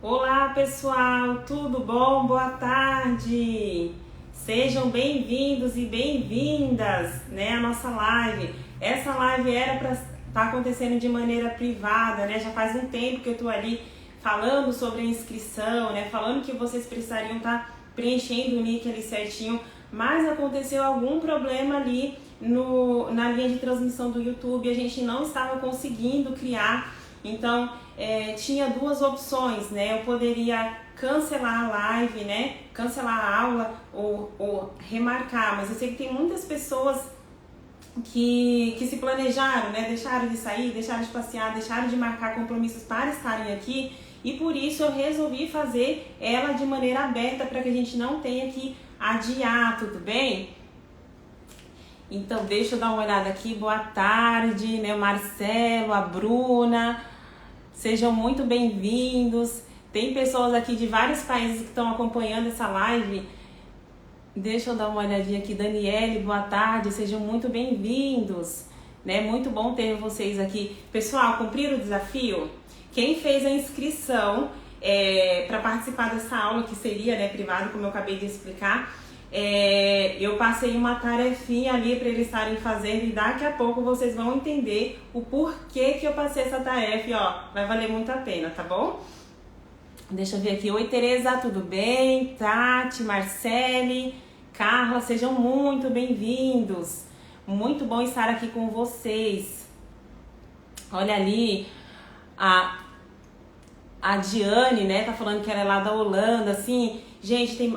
Olá pessoal, tudo bom? Boa tarde! Sejam bem-vindos e bem-vindas, à nossa live. Essa live era para estar acontecendo de maneira privada, Já faz um tempo que eu estou ali falando sobre a inscrição, Falando que vocês precisariam estar preenchendo o link ali certinho, mas aconteceu algum problema ali na linha de transmissão do YouTube, a gente não estava conseguindo criar. Então, tinha duas opções, Eu poderia cancelar a live, Cancelar a aula ou remarcar, mas eu sei que tem muitas pessoas que se planejaram, Deixaram de sair, deixaram de passear, deixaram de marcar compromissos para estarem aqui e por isso eu resolvi fazer ela de maneira aberta para que a gente não tenha que adiar, tudo bem? Então, deixa eu dar uma olhada aqui. Boa tarde, O Marcelo, a Bruna. Sejam muito bem-vindos. Tem pessoas aqui de vários países que estão acompanhando essa live. Deixa eu dar uma olhadinha aqui. Daniele, boa tarde. Sejam muito bem-vindos. Muito bom ter vocês aqui. Pessoal, cumpriram o desafio? Quem fez a inscrição para participar dessa aula, que seria privado, como eu acabei de explicar, eu passei uma tarefinha ali para eles estarem fazendo e daqui a pouco vocês vão entender o porquê que eu passei essa tarefa e vai valer muito a pena, tá bom? Deixa eu ver aqui. Oi, Tereza, tudo bem? Tati, Marcele, Carla, sejam muito bem-vindos. Muito bom estar aqui com vocês. Olha ali, a Diane, tá falando que ela é lá da Holanda, assim, gente, tem...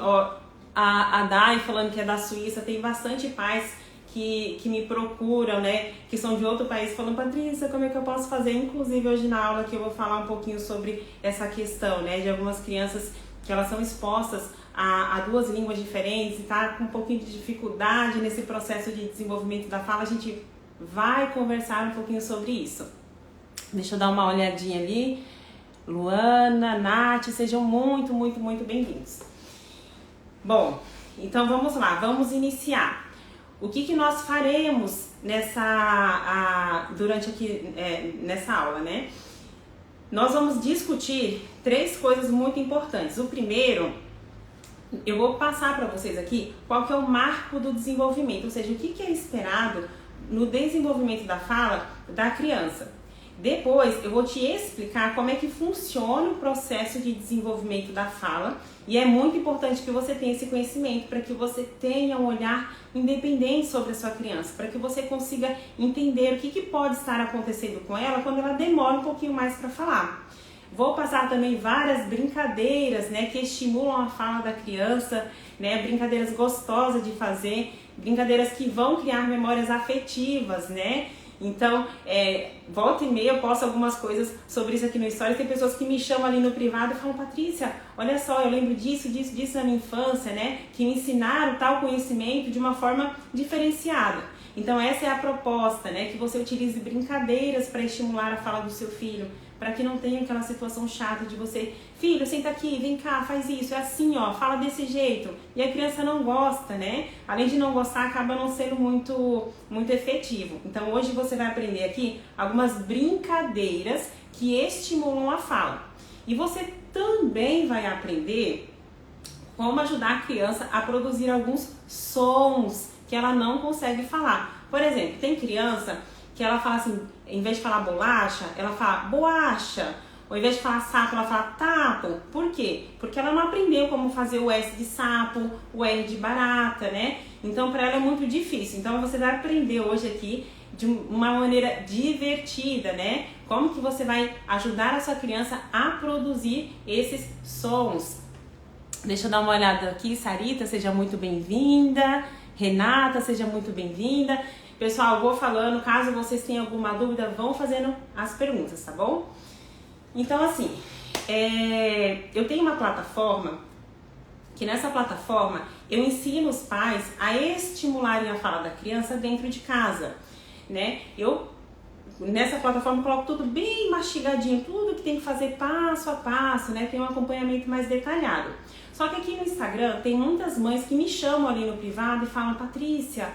A Dai falando que é da Suíça, tem bastante pais que me procuram, que são de outro país, falando, Patrícia, como é que eu posso fazer? Inclusive hoje na aula que eu vou falar um pouquinho sobre essa questão, de algumas crianças que elas são expostas a duas línguas diferentes e tá com um pouquinho de dificuldade nesse processo de desenvolvimento da fala. A gente vai conversar um pouquinho sobre isso. Deixa eu dar uma olhadinha ali. Luana, Nath, sejam muito, muito, muito bem-vindos. Bom, então vamos lá, vamos iniciar. O que nós faremos nessa aula, Nós vamos discutir três coisas muito importantes. O primeiro, eu vou passar para vocês aqui qual que é o marco do desenvolvimento, ou seja, o que é esperado no desenvolvimento da fala da criança. Depois eu vou te explicar como é que funciona o processo de desenvolvimento da fala e é muito importante que você tenha esse conhecimento para que você tenha um olhar independente sobre a sua criança, para que você consiga entender o que pode estar acontecendo com ela quando ela demora um pouquinho mais para falar. Vou passar também várias brincadeiras, que estimulam a fala da criança, brincadeiras gostosas de fazer, brincadeiras que vão criar memórias afetivas, Então, volta e meia eu posto algumas coisas sobre isso aqui no Stories. Tem pessoas que me chamam ali no privado e falam, Patrícia, olha só, eu lembro disso na minha infância, que me ensinaram tal conhecimento de uma forma diferenciada. Então, essa é a proposta, que você utilize brincadeiras para estimular a fala do seu filho, para que não tenha aquela situação chata de você, filho, senta aqui, vem cá, faz isso, é assim, fala desse jeito. E a criança não gosta, Além de não gostar, acaba não sendo muito efetivo. Então, hoje você vai aprender aqui algumas brincadeiras que estimulam a fala. E você também vai aprender como ajudar a criança a produzir alguns sons que ela não consegue falar. Por exemplo, tem criança que ela fala assim, em vez de falar bolacha, ela fala boacha. Ou em vez de falar sapo, ela fala tapo. Por quê? Porque ela não aprendeu como fazer o S de sapo, o R de barata, Então, para ela é muito difícil. Então, você vai aprender hoje aqui de uma maneira divertida, Como que você vai ajudar a sua criança a produzir esses sons. Deixa eu dar uma olhada aqui. Sarita, seja muito bem-vinda. Renata, seja muito bem-vinda. Pessoal, eu vou falando, caso vocês tenham alguma dúvida, vão fazendo as perguntas, tá bom? Então, assim, eu tenho uma plataforma, que nessa plataforma eu ensino os pais a estimularem a fala da criança dentro de casa, Eu, nessa plataforma, coloco tudo bem mastigadinho, tudo que tem que fazer passo a passo, Tem um acompanhamento mais detalhado. Só que aqui no Instagram tem muitas mães que me chamam ali no privado e falam, Patrícia,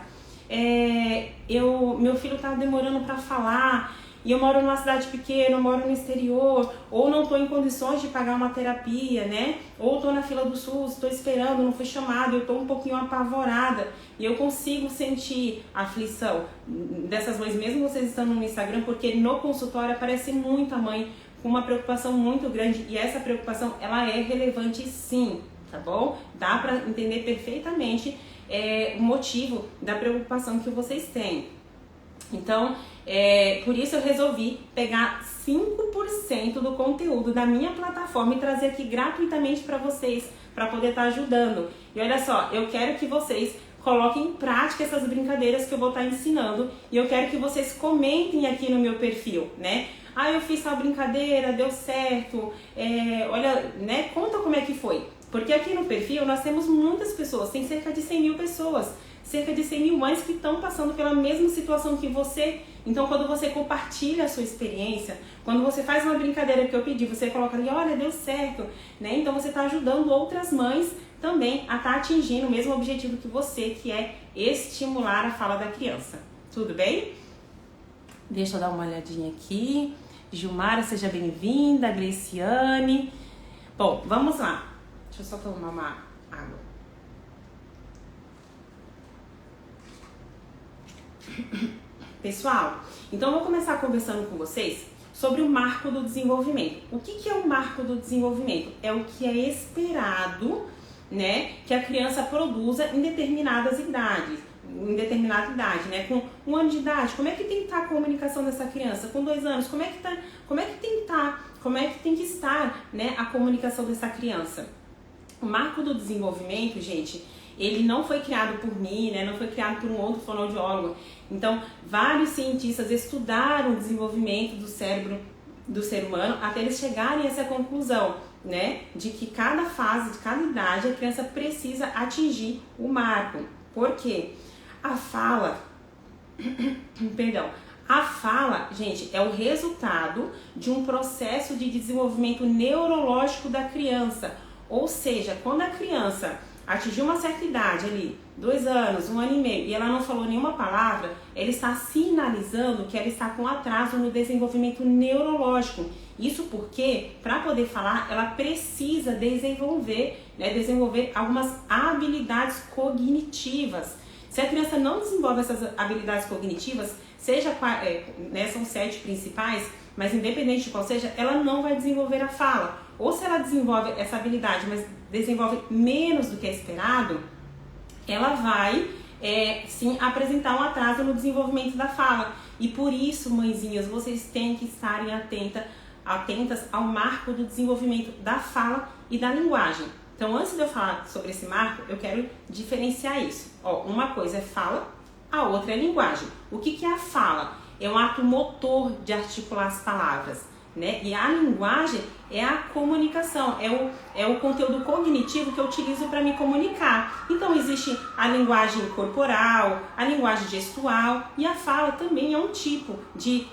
meu filho tá demorando para falar e eu moro numa cidade pequena, eu moro no exterior, ou não estou em condições de pagar uma terapia, né? Ou estou na fila do SUS, estou esperando, não fui chamada, eu estou um pouquinho apavorada e eu consigo sentir a aflição dessas mães, mesmo vocês estando no Instagram, porque no consultório aparece muita mãe com uma preocupação muito grande e essa preocupação, ela é relevante sim, tá bom? Dá para entender perfeitamente o motivo da preocupação que vocês têm. Então, por isso eu resolvi pegar 5% do conteúdo da minha plataforma e trazer aqui gratuitamente para vocês, para poder estar ajudando. E olha só, eu quero que vocês coloquem em prática essas brincadeiras que eu vou estar ensinando e eu quero que vocês comentem aqui no meu perfil, né? Ah, eu fiz tal brincadeira, deu certo, olha, né? Conta como é que foi. Porque aqui no perfil nós temos muitas pessoas, tem cerca de 100 mil pessoas, cerca de 100 mil mães que estão passando pela mesma situação que você. Então, quando você compartilha a sua experiência, quando você faz uma brincadeira que eu pedi, você coloca ali, olha, deu certo, né? Então, você está ajudando outras mães também a estar atingindo o mesmo objetivo que você, que é estimular a fala da criança. Tudo bem? Deixa eu dar uma olhadinha aqui. Gilmara, seja bem-vinda. Gleiciane. Bom, vamos lá. Deixa eu só tomar uma água. Pessoal, então eu vou começar conversando com vocês sobre o marco do desenvolvimento. O que é o marco do desenvolvimento? É o que é esperado, né, que a criança produza em determinada idade, né? Com 1 ano de idade, como é que tem que estar a comunicação dessa criança? Com 2 anos, como é que tem que estar, né, a comunicação dessa criança? O marco do desenvolvimento, gente, ele não foi criado por mim, né? Não foi criado por um outro fonoaudiólogo. Então, vários cientistas estudaram o desenvolvimento do cérebro do ser humano até eles chegarem a essa conclusão, né? De que cada fase, de cada idade, a criança precisa atingir o marco. Por quê? A fala, a fala, gente, é o resultado de um processo de desenvolvimento neurológico da criança. Ou seja, quando a criança atingiu uma certa idade ali, 2 anos, 1 ano e meio, e ela não falou nenhuma palavra, ela está sinalizando que ela está com atraso no desenvolvimento neurológico. Isso porque, para poder falar, ela precisa desenvolver algumas habilidades cognitivas. Se a criança não desenvolve essas habilidades cognitivas, são 7 principais, mas independente de qual seja, ela não vai desenvolver a fala. Ou se ela desenvolve essa habilidade, mas desenvolve menos do que é esperado, ela vai sim apresentar um atraso no desenvolvimento da fala. E por isso, mãezinhas, vocês têm que estarem atentas ao marco do desenvolvimento da fala e da linguagem. Então, antes de eu falar sobre esse marco, eu quero diferenciar isso. Uma coisa é fala, a outra é linguagem. O que é a fala? É um ato motor de articular as palavras, né? E a linguagem é a comunicação, é o conteúdo cognitivo que eu utilizo para me comunicar. Então, existe a linguagem corporal, a linguagem gestual e a fala também é um tipo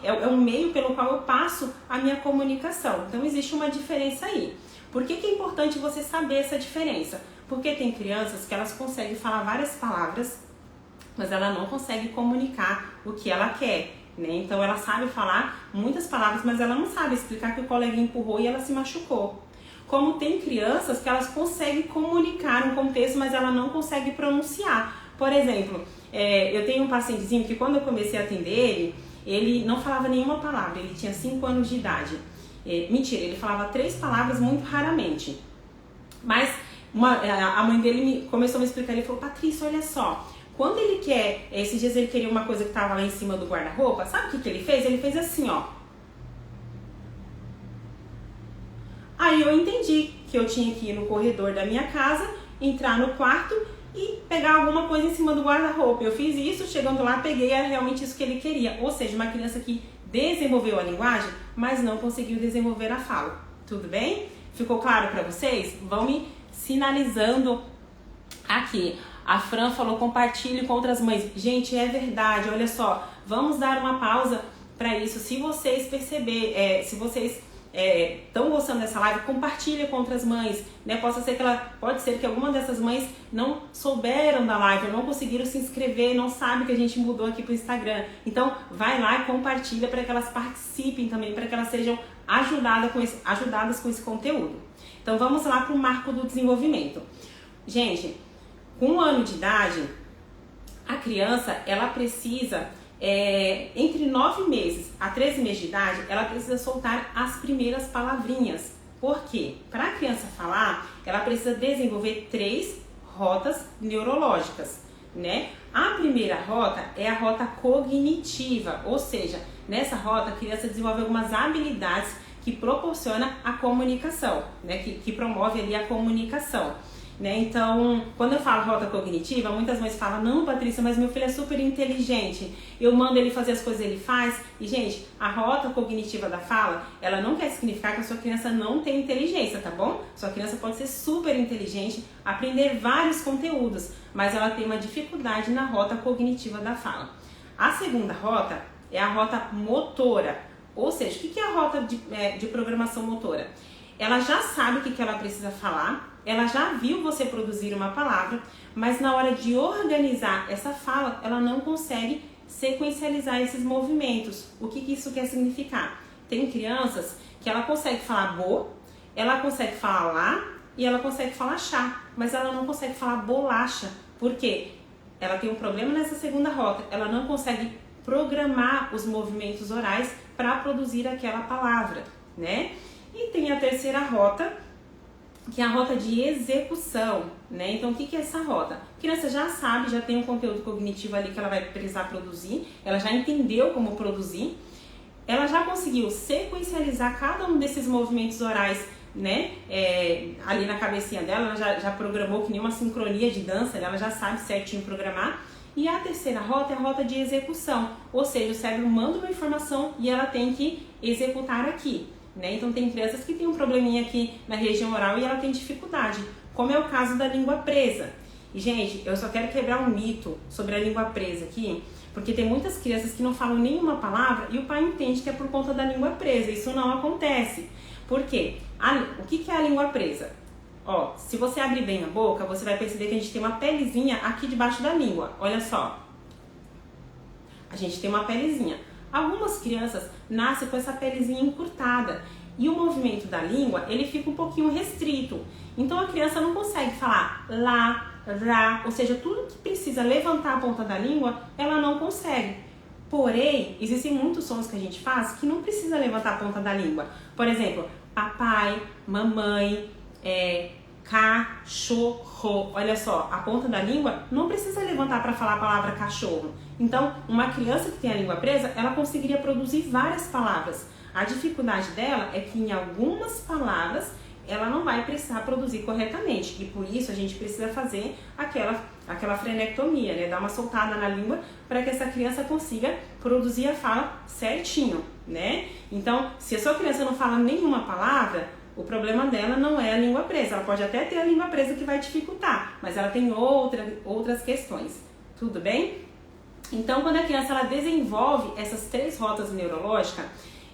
é um meio pelo qual eu passo a minha comunicação. Então, existe uma diferença aí. Por que é importante você saber essa diferença? Porque tem crianças que elas conseguem falar várias palavras, mas ela não consegue comunicar o que ela quer, né? Então ela sabe falar muitas palavras, mas ela não sabe explicar que o colega empurrou e ela se machucou. Como tem crianças que elas conseguem comunicar um contexto, mas ela não consegue pronunciar. Por exemplo, eu tenho um pacientezinho que quando eu comecei a atender ele não falava nenhuma palavra, ele tinha 5 anos de idade. Mentira, ele falava 3 palavras muito raramente. Mas a mãe dele começou a me explicar, ele falou, Patrícia, olha só, quando ele quer, esses dias ele queria uma coisa que estava lá em cima do guarda-roupa, sabe o que ele fez? Ele fez assim, ó. Aí eu entendi que eu tinha que ir no corredor da minha casa, entrar no quarto e pegar alguma coisa em cima do guarda-roupa. Eu fiz isso, chegando lá, peguei, era realmente isso que ele queria. Ou seja, uma criança que desenvolveu a linguagem, mas não conseguiu desenvolver a fala. Tudo bem? Ficou claro para vocês? Vão me sinalizando aqui. A Fran falou, compartilhe com outras mães. Gente, é verdade, olha só, vamos dar uma pausa para isso. Se vocês estão gostando dessa live, compartilha com outras mães, né? Pode ser que alguma dessas mães não souberam da live, ou não conseguiram se inscrever, não sabe que a gente mudou aqui pro Instagram. Então, vai lá e compartilha para que elas participem também, para que elas sejam ajudadas com esse conteúdo. Então, vamos lá para o marco do desenvolvimento. Gente, com 1 ano de idade, a criança, ela precisa, entre 9 meses a 13 meses de idade, ela precisa soltar as primeiras palavrinhas. Por quê? Para a criança falar, ela precisa desenvolver 3 rotas neurológicas, né? A primeira rota é a rota cognitiva, ou seja, nessa rota a criança desenvolve algumas habilidades que proporcionam a comunicação, né? Que promove ali a comunicação. Né? Então, quando eu falo rota cognitiva, muitas mães falam, não, Patrícia, mas meu filho é super inteligente, eu mando ele fazer as coisas, ele faz. E, gente, a rota cognitiva da fala, ela não quer significar que a sua criança não tem inteligência, tá bom? Sua criança pode ser super inteligente, aprender vários conteúdos, mas ela tem uma dificuldade na rota cognitiva da fala. A segunda rota é a rota motora, ou seja, o que é a rota de programação motora? Ela já sabe o que ela precisa falar, ela já viu você produzir uma palavra, mas na hora de organizar essa fala, ela não consegue sequencializar esses movimentos. O que isso quer significar? Tem crianças que ela consegue falar bo, ela consegue falar lá e ela consegue falar chá, mas ela não consegue falar bolacha. Por quê? Ela tem um problema nessa segunda rota, ela não consegue programar os movimentos orais para produzir aquela palavra, né? E tem a terceira rota, que é a rota de execução, né? Então, o que é essa rota? A criança já sabe, já tem um conteúdo cognitivo ali que ela vai precisar produzir, ela já entendeu como produzir, ela já conseguiu sequencializar cada um desses movimentos orais, né? Ali na cabecinha dela, ela já programou que nem uma sincronia de dança, ela já sabe certinho programar. E a terceira rota é a rota de execução, ou seja, o cérebro manda uma informação e ela tem que executar aqui. Né? Então tem crianças que tem um probleminha aqui na região oral e ela tem dificuldade, como é o caso da língua presa. E gente, eu só quero quebrar um mito sobre a língua presa aqui, porque tem muitas crianças que não falam nenhuma palavra e o pai entende que é por conta da língua presa. Isso não acontece. Por quê? O que é a língua presa? Ó, se você abrir bem a boca, você vai perceber que a gente tem uma pelezinha aqui debaixo da língua. Olha só. A gente tem uma pelezinha. Algumas crianças nascem com essa pelezinha encurtada e o movimento da língua, ele fica um pouquinho restrito. Então a criança não consegue falar lá, ra, ou seja, tudo que precisa levantar a ponta da língua, ela não consegue. Porém, existem muitos sons que a gente faz que não precisa levantar a ponta da língua. Por exemplo, papai, mamãe, cachorro. Olha só, a ponta da língua não precisa levantar para falar a palavra cachorro. Então, uma criança que tem a língua presa, ela conseguiria produzir várias palavras. A dificuldade dela é que em algumas palavras ela não vai precisar produzir corretamente. E por isso a gente precisa fazer aquela frenectomia, né? Dar uma soltada na língua para que essa criança consiga produzir a fala certinho, né? Então, se a sua criança não fala nenhuma palavra, o problema dela não é a língua presa. Ela pode até ter a língua presa que vai dificultar, mas ela tem outras questões. Tudo bem? Então, quando a criança ela desenvolve essas 3 rotas neurológicas,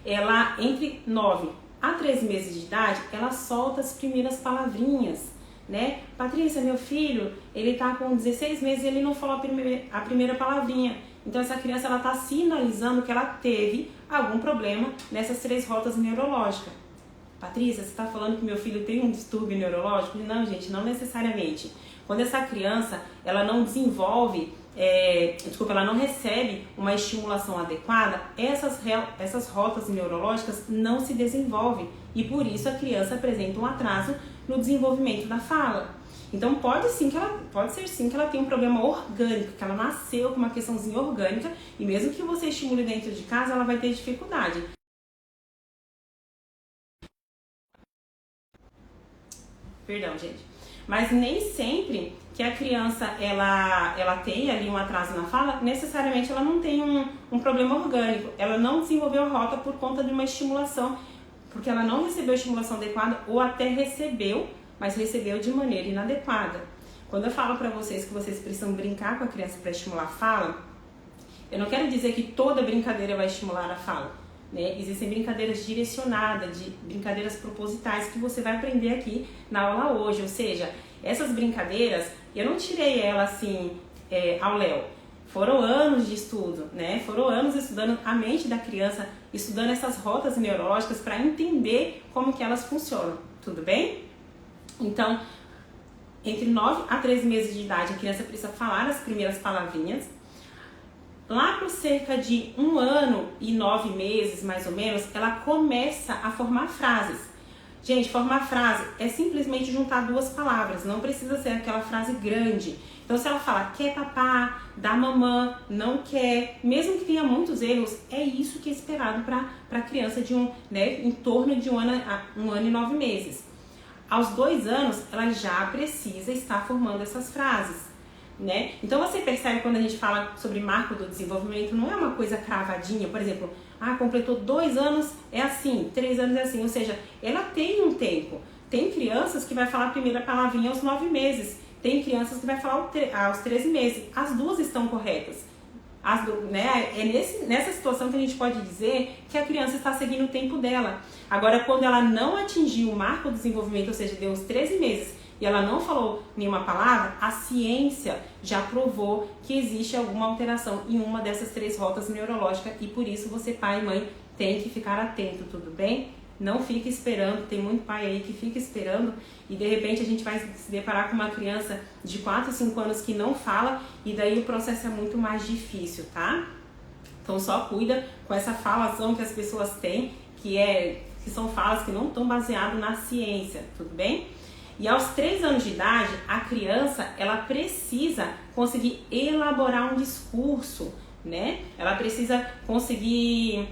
ela entre 9 a 13 meses de idade, ela solta as primeiras palavrinhas, né? Patrícia, meu filho, ele tá com 16 meses e ele não falou a primeira palavrinha. Então, essa criança ela tá sinalizando que ela teve algum problema nessas 3 rotas neurológicas. Patrícia, você está falando que meu filho tem um distúrbio neurológico? Não, gente, não necessariamente. Quando essa criança, ela não desenvolve, ela não recebe uma estimulação adequada, essas rotas neurológicas não se desenvolvem. E por isso a criança apresenta um atraso no desenvolvimento da fala. Então pode ser sim que ela tenha um problema orgânico, que ela nasceu com uma questãozinha orgânica, e mesmo que você estimule dentro de casa, ela vai ter dificuldade. Perdão, gente. Mas nem sempre que a criança ela tem ali um atraso na fala, necessariamente ela não tem um problema orgânico. Ela não desenvolveu a rota por conta de uma estimulação, porque ela não recebeu a estimulação adequada ou até recebeu, mas recebeu de maneira inadequada. Quando eu falo para vocês que vocês precisam brincar com a criança para estimular a fala, eu não quero dizer que toda brincadeira vai estimular a fala, né? Existem brincadeiras direcionadas, brincadeiras propositais que você vai aprender aqui na aula hoje. Ou seja, essas brincadeiras, eu não tirei ela assim ao léu. Foram anos de estudo, né? Foram anos estudando a mente da criança, estudando essas rotas neurológicas para entender como que elas funcionam, tudo bem? Então, entre 9 a 13 meses de idade, a criança precisa falar as primeiras palavrinhas. Lá por cerca de 1 ano e 9 meses, mais ou menos, ela começa a formar frases. Gente, formar frase é simplesmente juntar 2 palavras, não precisa ser aquela frase grande. Então, se ela fala quer papá, dá mamã, não quer, mesmo que tenha muitos erros, é isso que é esperado para a criança de em torno de 1 ano e 9 meses. Aos 2 anos, ela já precisa estar formando essas frases, né? Então, você percebe quando a gente fala sobre marco do desenvolvimento, não é uma coisa cravadinha, por exemplo, completou 2 anos, é assim, 3 anos é assim, ou seja, ela tem um tempo. Tem crianças que vai falar a primeira palavrinha aos 9 meses, tem crianças que vai falar aos 13 meses, as 2 estão corretas. É nessa situação que a gente pode dizer que a criança está seguindo o tempo dela. Agora, quando ela não atingiu o marco do desenvolvimento, ou seja, deu os 13 meses e ela não falou nenhuma palavra, a ciência já provou que existe alguma alteração em uma dessas 3 rotas neurológicas e por isso você, pai e mãe, tem que ficar atento, tudo bem? Não fique esperando, tem muito pai aí que fica esperando e de repente a gente vai se deparar com uma criança de 4 ou 5 anos que não fala e daí o processo é muito mais difícil, tá? Então só cuida com essa falação que as pessoas têm, que são falas que não estão baseadas na ciência, tudo bem? E aos 3 anos de idade, a criança, ela precisa conseguir elaborar um discurso, né? Ela precisa conseguir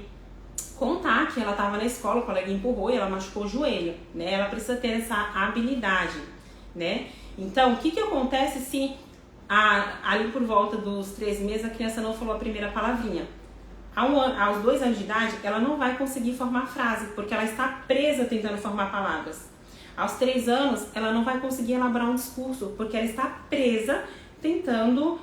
contar que ela estava na escola, o colega empurrou e ela machucou o joelho, né? Ela precisa ter essa habilidade, né? Então, o que acontece se ali por volta dos 3 meses a criança não falou a primeira palavrinha? Aos 2 anos de idade, ela não vai conseguir formar frase, porque ela está presa tentando formar palavras. Aos 3 anos, ela não vai conseguir elaborar um discurso, porque ela está presa tentando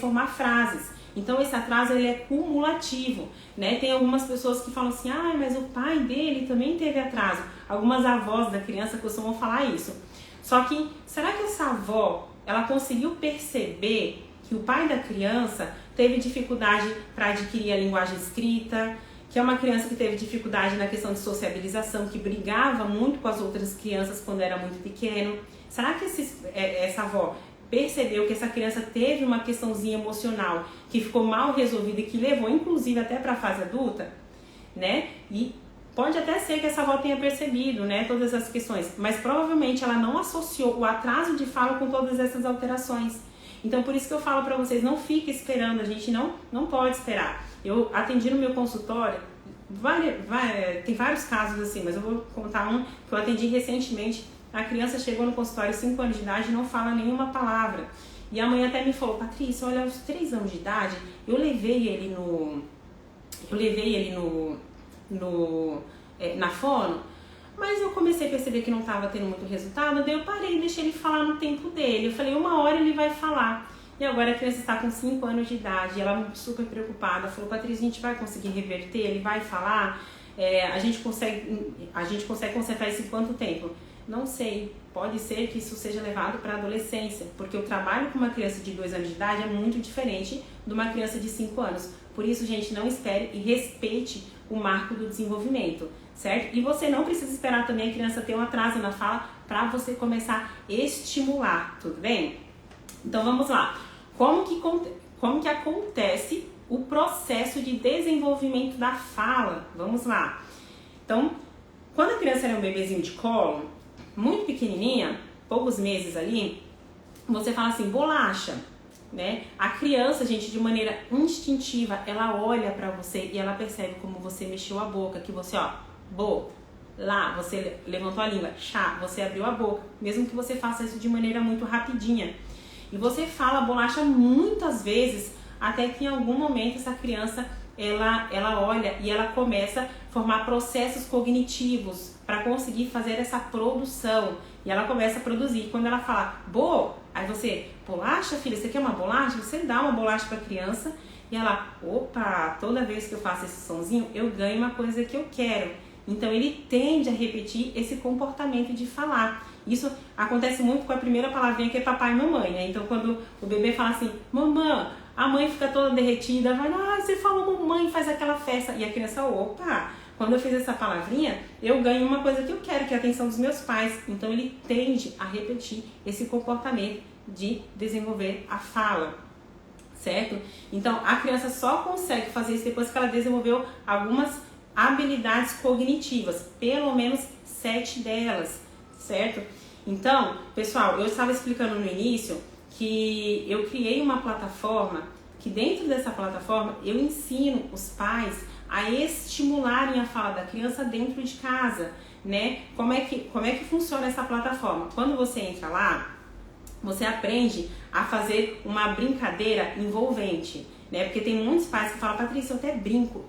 formar frases. Então, esse atraso ele é cumulativo, né? Tem algumas pessoas que falam assim, mas o pai dele também teve atraso. Algumas avós da criança costumam falar isso. Só que, será que essa avó, ela conseguiu perceber que o pai da criança teve dificuldade para adquirir a linguagem escrita, que é uma criança que teve dificuldade na questão de sociabilização, que brigava muito com as outras crianças quando era muito pequeno? Será que essa avó percebeu que essa criança teve uma questãozinha emocional que ficou mal resolvida e que levou inclusive até para a fase adulta, né? E pode até ser que essa avó tenha percebido, né, todas essas questões, mas provavelmente ela não associou o atraso de fala com todas essas alterações. Então por isso que eu falo para vocês, não fique esperando, a gente não pode esperar. Eu atendi no meu consultório, tem vários casos assim, mas eu vou contar um que eu atendi recentemente. A criança chegou no consultório 5 anos de idade e não fala nenhuma palavra. E a mãe até me falou, Patrícia, olha, aos 3 anos de idade, eu levei ele na fono, mas eu comecei a perceber que não estava tendo muito resultado, daí eu parei e deixei ele falar no tempo dele. Eu falei, 1 hora ele vai falar. E agora a criança está com 5 anos de idade, e ela super preocupada, falou, Patrícia, a gente vai conseguir reverter, ele vai falar? A gente consegue consertar isso em quanto tempo? Não sei, pode ser que isso seja levado para a adolescência, porque o trabalho com uma criança de 2 anos de idade é muito diferente de uma criança de 5 anos. Por isso, gente, não espere e respeite o marco do desenvolvimento, certo? E você não precisa esperar também a criança ter um atraso na fala para você começar a estimular, tudo bem? Então vamos lá. Como que acontece o processo de desenvolvimento da fala? Vamos lá. Então, quando a criança é um bebezinho de colo, muito pequenininha, poucos meses ali, você fala assim, bolacha, né? A criança, gente, de maneira instintiva, ela olha pra você e ela percebe como você mexeu a boca, que você, lá, você levantou a língua, chá, você abriu a boca, mesmo que você faça isso de maneira muito rapidinha. E você fala bolacha muitas vezes, até que em algum momento essa criança, ela olha e ela começa a formar processos cognitivos para conseguir fazer essa produção. E ela começa a produzir. Quando ela fala, aí você, bolacha, filha, você quer uma bolacha? Você dá uma bolacha para a criança E ela, opa, toda vez que eu faço esse sonzinho, eu ganho uma coisa que eu quero. Então ele tende a repetir esse comportamento de falar. Isso acontece muito com a primeira palavrinha, que é papai e mamãe, né? Então quando o bebê fala assim, mamãe, a mãe fica toda derretida, vai, você falou mamãe, faz aquela festa. E a criança, opa, quando eu fiz essa palavrinha, eu ganho uma coisa que eu quero, que é a atenção dos meus pais. Então ele tende a repetir esse comportamento de desenvolver a fala, certo? Então a criança só consegue fazer isso depois que ela desenvolveu algumas habilidades cognitivas, pelo menos 7 delas, certo? Então, pessoal, eu estava explicando no início que eu criei uma plataforma, que dentro dessa plataforma eu ensino os pais a estimularem a fala da criança dentro de casa, né? Como é que funciona essa plataforma? Quando você entra lá, você aprende a fazer uma brincadeira envolvente, né? Porque tem muitos pais que falam, Patrícia, eu até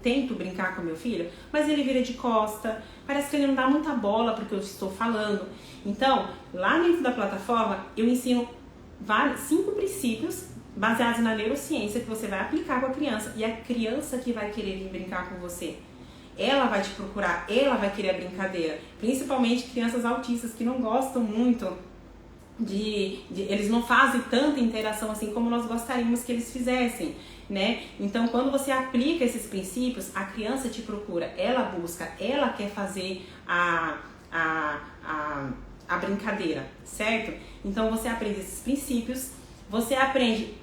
tento brincar com meu filho, mas ele vira de costa, parece que ele não dá muita bola porque eu estou falando. Então, lá dentro da plataforma, eu ensino 5 princípios baseados na neurociência que você vai aplicar com a criança, e a criança que vai querer vir brincar com você. Ela vai te procurar, ela vai querer a brincadeira, principalmente crianças autistas que não gostam muito eles não fazem tanta interação assim como nós gostaríamos que eles fizessem, né? Então, quando você aplica esses princípios, a criança te procura, ela busca, ela quer fazer a brincadeira, certo? Então, você aprende esses princípios, você aprende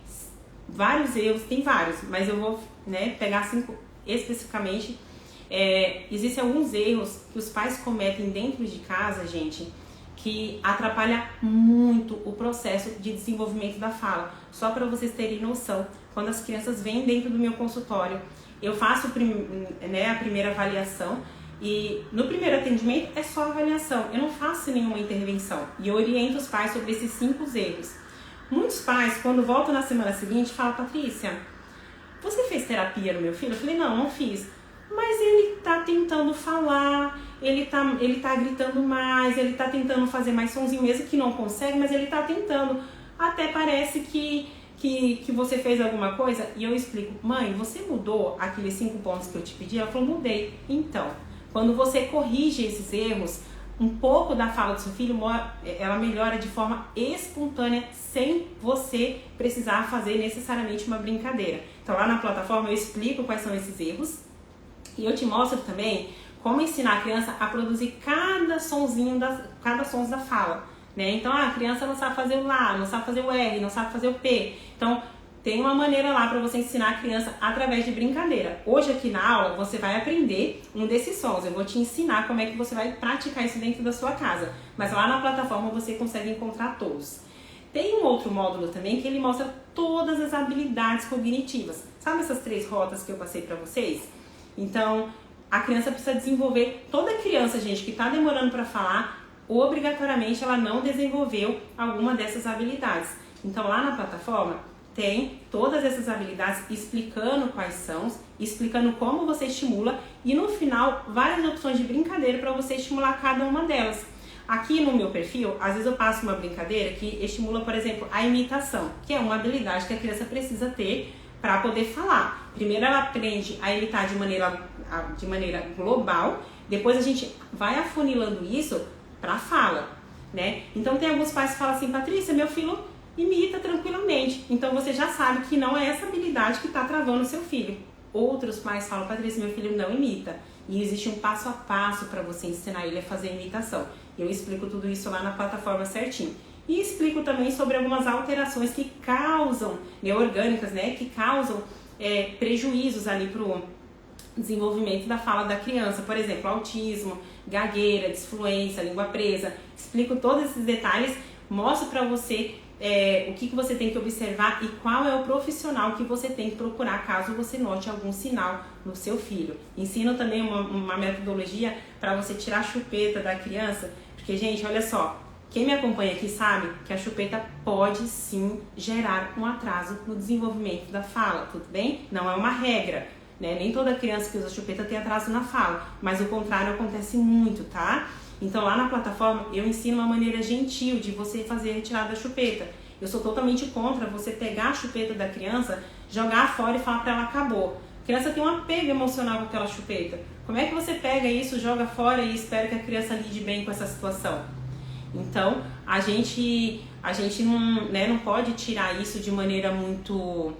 vários erros, tem vários, mas eu vou, né, pegar 5 especificamente. Existem alguns erros que os pais cometem dentro de casa, gente, que atrapalha muito o processo de desenvolvimento da fala. Só para vocês terem noção, quando as crianças vêm dentro do meu consultório, eu faço a primeira avaliação, e no primeiro atendimento é só avaliação, eu não faço nenhuma intervenção, e eu oriento os pais sobre esses 5 erros. Muitos pais, quando voltam na semana seguinte, falam, Patrícia, você fez terapia no meu filho? Eu falei, não fiz. Mas ele tá tentando falar, ele tá gritando mais, ele tá tentando fazer mais sonzinho, mesmo que não consegue, mas ele tá tentando. Até parece que você fez alguma coisa. E eu explico, mãe, você mudou aqueles 5 pontos que eu te pedi? Ela falou, mudei. Então, quando você corrige esses erros, um pouco da fala do seu filho, ela melhora de forma espontânea, sem você precisar fazer necessariamente uma brincadeira. Então lá na plataforma eu explico quais são esses erros, e eu te mostro também como ensinar a criança a produzir cada sonzinho, cada som da fala, né? Então a criança não sabe fazer o lá, não sabe fazer o R, não sabe fazer o P. Então tem uma maneira lá para você ensinar a criança através de brincadeira. Hoje aqui na aula você vai aprender um desses sons. Eu vou te ensinar como é que você vai praticar isso dentro da sua casa. Mas lá na plataforma você consegue encontrar todos. Tem um outro módulo também que ele mostra todas as habilidades cognitivas. Sabe essas 3 rotas que eu passei para vocês? Então, a criança precisa desenvolver, toda criança, gente, que está demorando para falar, obrigatoriamente ela não desenvolveu alguma dessas habilidades. Então, lá na plataforma, tem todas essas habilidades explicando quais são, explicando como você estimula, e no final, várias opções de brincadeira para você estimular cada uma delas. Aqui no meu perfil, às vezes eu passo uma brincadeira que estimula, por exemplo, a imitação, que é uma habilidade que a criança precisa ter para poder falar. Primeiro ela aprende a imitar de maneira global, depois a gente vai afunilando isso para a fala, né? Então tem alguns pais que falam assim, Patrícia, meu filho imita tranquilamente. Então você já sabe que não é essa habilidade que está travando o seu filho. Outros pais falam, Patrícia, meu filho não imita. E existe um passo a passo para você ensinar ele a fazer a imitação. Eu explico tudo isso lá na plataforma certinho. E explico também sobre algumas alterações que causam, neoorgânicas, né, que causam prejuízos ali para o desenvolvimento da fala da criança. Por exemplo, autismo, gagueira, disfluência, língua presa. Explico todos esses detalhes, mostro para você o que você tem que observar e qual é o profissional que você tem que procurar caso você note algum sinal no seu filho. Ensino também uma metodologia para você tirar a chupeta da criança, porque, gente, olha só, quem me acompanha aqui sabe que a chupeta pode sim gerar um atraso no desenvolvimento da fala, tudo bem? Não é uma regra, né? Nem toda criança que usa chupeta tem atraso na fala, mas o contrário acontece muito, tá? Então lá na plataforma eu ensino uma maneira gentil de você fazer a retirada da chupeta. Eu sou totalmente contra você pegar a chupeta da criança, jogar fora e falar para ela acabou. A criança tem um apego emocional com aquela chupeta. Como é que você pega isso, joga fora e espera que a criança lide bem com essa situação? Então, a gente não, né, não pode tirar isso de maneira muito...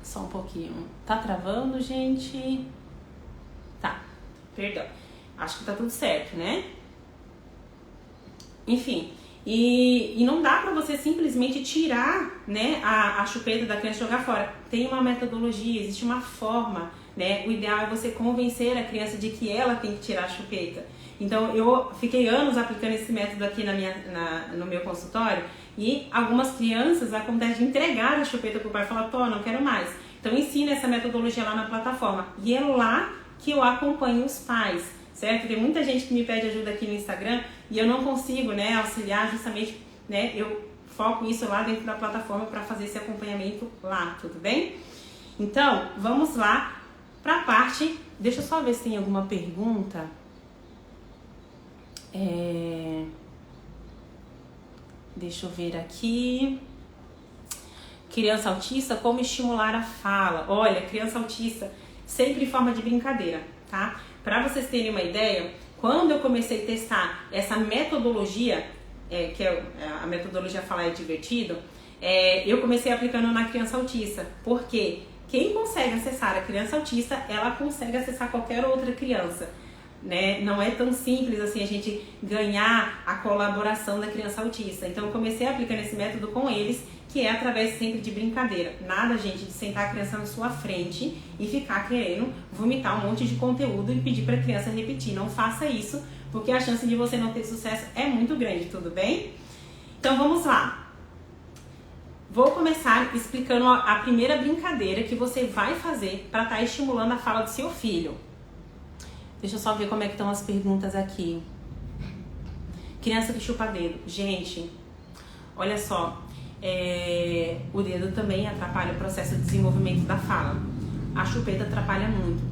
Só um pouquinho. Tá travando, gente? Tá, perdão. Acho que tá tudo certo, né? Enfim, e não dá pra você simplesmente tirar, né, a chupeta da criança e jogar fora. Tem uma metodologia, existe uma forma, né? O ideal é você convencer a criança de que ela tem que tirar a chupeta. Então, eu fiquei anos aplicando esse método aqui no meu consultório e algumas crianças acontece de entregar a chupeta pro pai e falar, pô, não quero mais. Então, ensina essa metodologia lá na plataforma. E é lá que eu acompanho os pais, certo? Tem muita gente que me pede ajuda aqui no Instagram e eu não consigo, né, auxiliar justamente, né, eu foco isso lá dentro da plataforma para fazer esse acompanhamento lá, tudo bem? Então, vamos lá para a parte, deixa eu só ver se tem alguma pergunta. Deixa eu ver aqui. Criança autista, como estimular a fala? Olha, criança autista, sempre em forma de brincadeira, tá? Para vocês terem uma ideia, quando eu comecei a testar essa metodologia, que é a metodologia Falar é Divertido, eu comecei aplicando na criança autista, porque quem consegue acessar a criança autista, ela consegue acessar qualquer outra criança, né? Não é tão simples assim a gente ganhar a colaboração da criança autista. Então eu comecei aplicando esse método com eles, que é através sempre de brincadeira. Nada, gente, de sentar a criança na sua frente e ficar querendo vomitar um monte de conteúdo e pedir para a criança repetir. Não faça isso, porque a chance de você não ter sucesso é muito grande, tudo bem? Então vamos lá. Vou começar explicando a primeira brincadeira que você vai fazer para estar estimulando a fala do seu filho. Deixa eu só ver como é que estão as perguntas aqui. Criança que chupa dedo. Gente, olha só. O dedo também atrapalha o processo de desenvolvimento da fala. A chupeta atrapalha muito.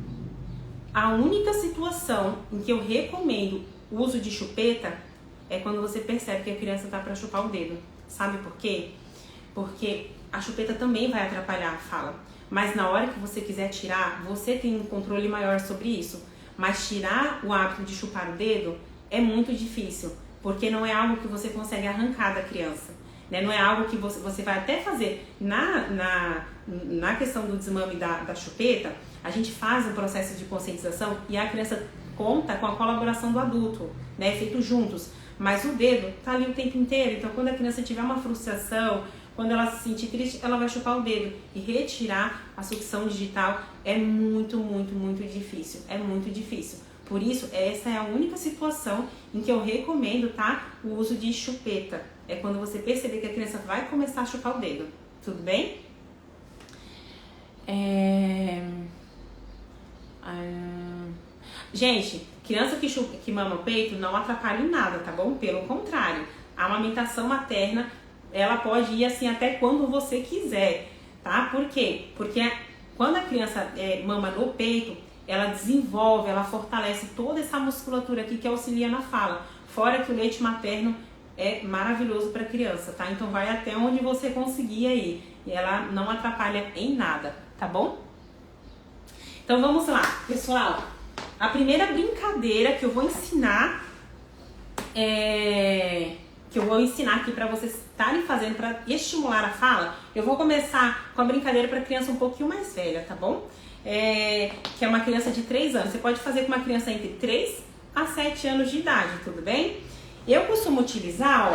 A única situação em que eu recomendo o uso de chupeta é quando você percebe que a criança está para chupar o dedo. Sabe por quê? Porque a chupeta também vai atrapalhar a fala. Mas na hora que você quiser tirar, você tem um controle maior sobre isso. Mas tirar o hábito de chupar o dedo é muito difícil, porque não é algo que você consegue arrancar da criança. Né? Não é algo que você vai até fazer na questão do desmame da chupeta. A gente faz um processo de conscientização e a criança conta com a colaboração do adulto, né? Feito juntos. Mas o dedo tá ali o tempo inteiro. Então, quando a criança tiver uma frustração, quando ela se sentir triste, ela vai chupar o dedo. E retirar a sucção digital é muito, muito, muito difícil. É muito difícil. Por isso, essa é a única situação em que eu recomendo, tá? O uso de chupeta. É quando você perceber que a criança vai começar a chupar o dedo. Tudo bem? Gente, criança que mama o peito não atrapalha em nada, tá bom? Pelo contrário, a amamentação materna, ela pode ir assim até quando você quiser, tá? Por quê? Porque quando a criança mama no peito, ela desenvolve, ela fortalece toda essa musculatura aqui que auxilia na fala. Fora que o leite materno é maravilhoso para a criança, tá? Então vai até onde você conseguir aí. E ela não atrapalha em nada, tá bom? Então vamos lá, pessoal. A primeira brincadeira que eu vou ensinar aqui para vocês estarem fazendo para estimular a fala, eu vou começar com a brincadeira para criança um pouquinho mais velha, tá bom? Que é uma criança de 3 anos. Você pode fazer com uma criança entre 3 a 7 anos de idade, tudo bem? Eu costumo utilizar,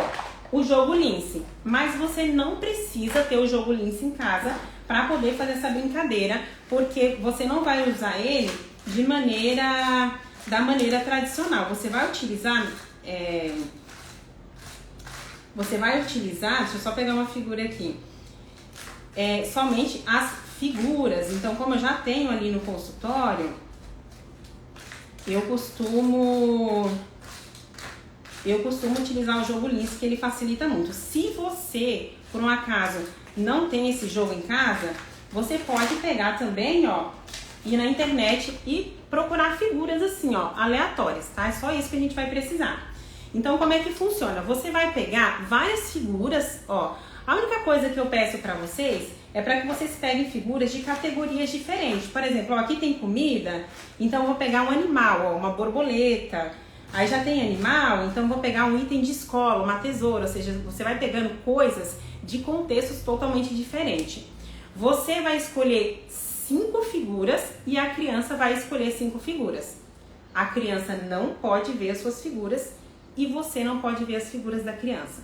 o jogo Lince, mas você não precisa ter o jogo Lince em casa para poder fazer essa brincadeira, porque você não vai usar ele da maneira tradicional. Você vai utilizar, deixa eu só pegar uma figura aqui, somente as figuras. Então, como eu já tenho ali no consultório, eu costumo utilizar o jogo Lince, que ele facilita muito. Se você, por um acaso, não tem esse jogo em casa, você pode pegar também, ir na internet e procurar figuras assim, aleatórias, tá? É só isso que a gente vai precisar. Então, como é que funciona? Você vai pegar várias figuras, ó. A única coisa que eu peço pra vocês é para que vocês peguem figuras de categorias diferentes. Por exemplo, ó, aqui tem comida, então eu vou pegar um animal, ó, uma borboleta. Aí já tem animal, então eu vou pegar um item de escola, uma tesoura. Ou seja, você vai pegando coisas de contextos totalmente diferentes. Você vai escolher 5 figuras e a criança vai escolher 5 figuras. A criança não pode ver as suas figuras e você não pode ver as figuras da criança.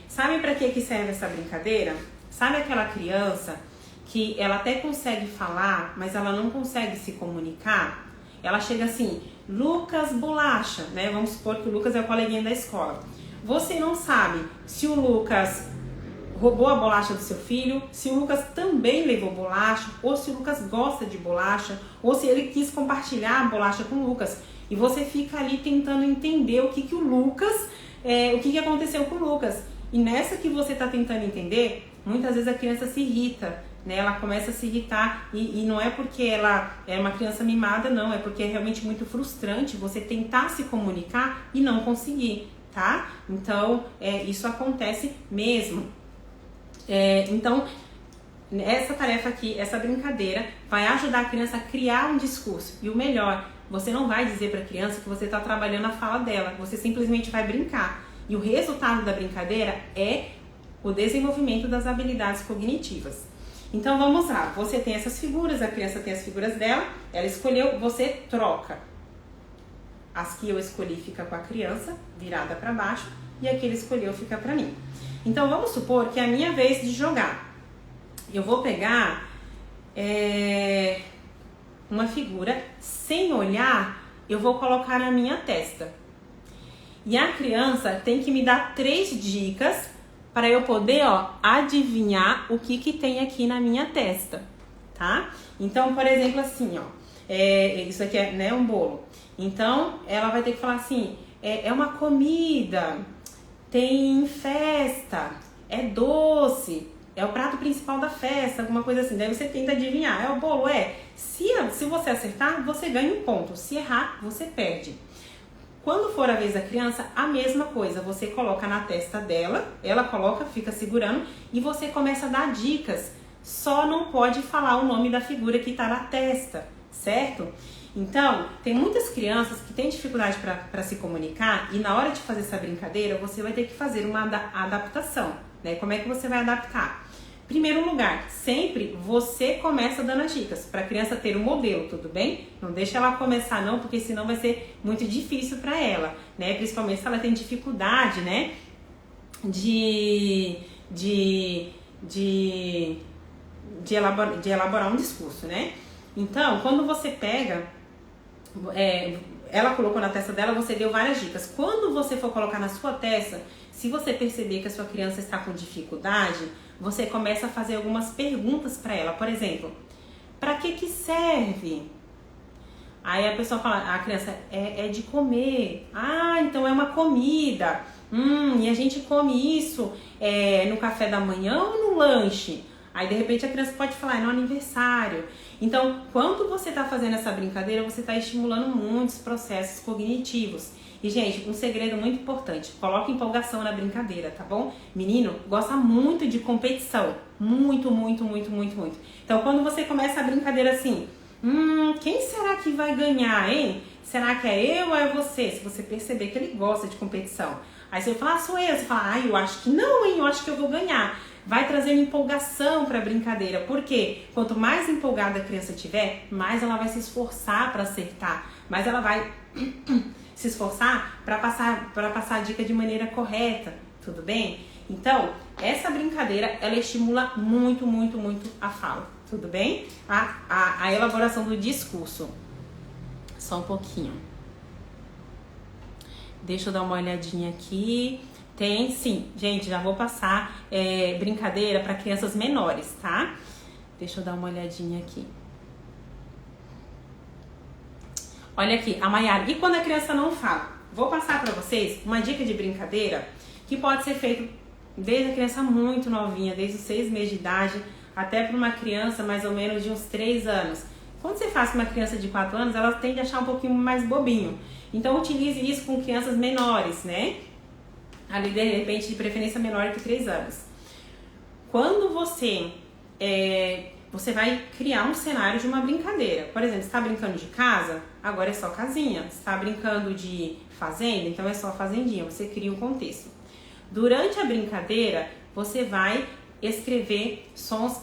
Sabe para que serve essa brincadeira? Sabe aquela criança que ela até consegue falar, mas ela não consegue se comunicar? Ela chega assim, Lucas Bolacha, né? Vamos supor que o Lucas é o coleguinha da escola. Você não sabe se o Lucas roubou a bolacha do seu filho, se o Lucas também levou bolacha, ou se o Lucas gosta de bolacha, ou se ele quis compartilhar a bolacha com o Lucas. E você fica ali tentando entender o que o Lucas, o que aconteceu com o Lucas. E nessa que você está tentando entender, muitas vezes a criança se irrita, né? Ela começa a se irritar e não é porque ela é uma criança mimada, não. É porque é realmente muito frustrante você tentar se comunicar e não conseguir, tá? Então, isso acontece mesmo. Então, essa tarefa aqui, essa brincadeira, vai ajudar a criança a criar um discurso. E o melhor, você não vai dizer para a criança que você está trabalhando a fala dela. Você simplesmente vai brincar. E o resultado da brincadeira é o desenvolvimento das habilidades cognitivas. Então vamos lá, você tem essas figuras, a criança tem as figuras dela, ela escolheu, você troca. As que eu escolhi fica com a criança, virada para baixo, e a que ele escolheu fica para mim. Então vamos supor que é a minha vez de jogar. Eu vou pegar uma figura, sem olhar, eu vou colocar na minha testa. E a criança tem que me dar 3 dicas para eu poder, adivinhar o que tem aqui na minha testa, tá? Então, por exemplo, assim, isso aqui é, né, um bolo. Então, ela vai ter que falar assim, é uma comida, tem festa, é doce, é o prato principal da festa, alguma coisa assim. Daí você tenta adivinhar, é o bolo? Se você acertar, você ganha um ponto. Se errar, você perde. Quando for a vez da criança, a mesma coisa. Você coloca na testa dela, ela coloca, fica segurando e você começa a dar dicas. Só não pode falar o nome da figura que está na testa, certo? Então, tem muitas crianças que têm dificuldade para se comunicar e na hora de fazer essa brincadeira, você vai ter que fazer uma adaptação, né? Como é que você vai adaptar? Primeiro lugar, sempre você começa dando as dicas, para a criança ter um modelo, tudo bem? Não deixa ela começar não, porque senão vai ser muito difícil para ela, né? Principalmente se ela tem dificuldade, né? De elaborar um discurso, né? Então, quando você pega, ela colocou na testa dela, você deu várias dicas. Quando você for colocar na sua testa, se você perceber que a sua criança está com dificuldade, você começa a fazer algumas perguntas para ela. Por exemplo, para que serve? Aí a pessoa fala, a criança, é de comer. Ah, então é uma comida. E a gente come isso no café da manhã ou no lanche? Aí de repente a criança pode falar, é no aniversário. Então, quando você está fazendo essa brincadeira, você está estimulando muitos processos cognitivos. E, gente, um segredo muito importante, coloque empolgação na brincadeira, tá bom? Menino gosta muito de competição, muito, muito, muito, muito, muito. Então, quando você começa a brincadeira assim, quem será que vai ganhar, hein? Será que é eu ou é você? Se você perceber que ele gosta de competição. Aí você fala, sou eu. Você fala, eu acho que não, hein? Eu acho que eu vou ganhar. Vai trazendo empolgação para a brincadeira, porque quanto mais empolgada a criança tiver, mais ela vai se esforçar para acertar, mais ela vai se esforçar para passar a dica de maneira correta, tudo bem? Então, essa brincadeira, ela estimula muito, muito, muito a fala, tudo bem? A elaboração do discurso. Só um pouquinho. Deixa eu dar uma olhadinha aqui. Tem sim, gente, já vou passar brincadeira para crianças menores, tá? Deixa eu dar uma olhadinha aqui. Olha aqui, a Maiara. E quando a criança não fala? Vou passar para vocês uma dica de brincadeira que pode ser feito desde a criança muito novinha, desde os 6 meses de idade, até para uma criança mais ou menos de uns 3 anos. Quando você faz com uma criança de 4 anos, ela tende a achar um pouquinho mais bobinho. Então, utilize isso com crianças menores, né? ali de repente de preferência menor que 3 anos. Quando você vai criar um cenário de uma brincadeira, por exemplo, você está brincando de casa, agora é só casinha. Você está brincando de fazenda, então é só fazendinha, você cria um contexto. Durante a brincadeira, você vai escrever sons,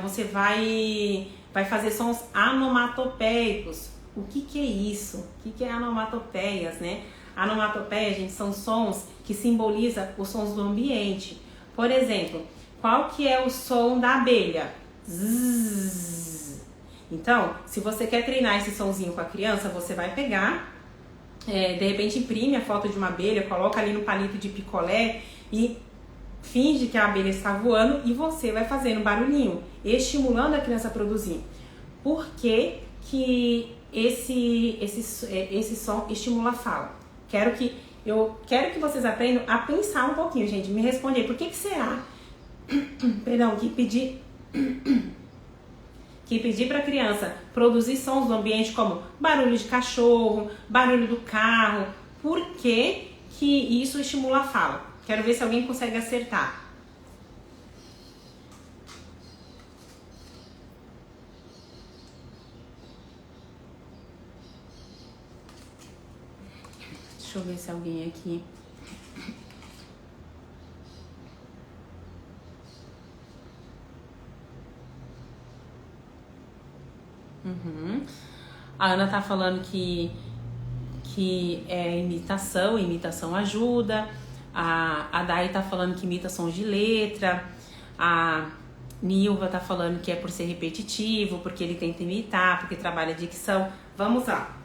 você vai fazer sons onomatopéicos. O que é isso? O que é onomatopeias, né? Onomatopeia, gente, são sons que simbolizam os sons do ambiente. Por exemplo, qual que é o som da abelha? Zzz. Então, se você quer treinar esse sonzinho com a criança, você vai pegar, de repente imprime a foto de uma abelha, coloca ali no palito de picolé e finge que a abelha está voando e você vai fazendo barulhinho, estimulando a criança a produzir. Por que esse som estimula a fala? Eu quero que vocês aprendam a pensar um pouquinho, gente. Me responde aí, por que será? Perdão, que pedir para a criança produzir sons do ambiente como barulho de cachorro, barulho do carro, por que isso estimula a fala? Quero ver se alguém consegue acertar. Deixa eu ver se alguém aqui... A Ana tá falando que é imitação ajuda. A Dai tá falando que imita sons de letra. A Nilva tá falando que é por ser repetitivo, porque ele tenta imitar, porque trabalha dicção. Vamos lá.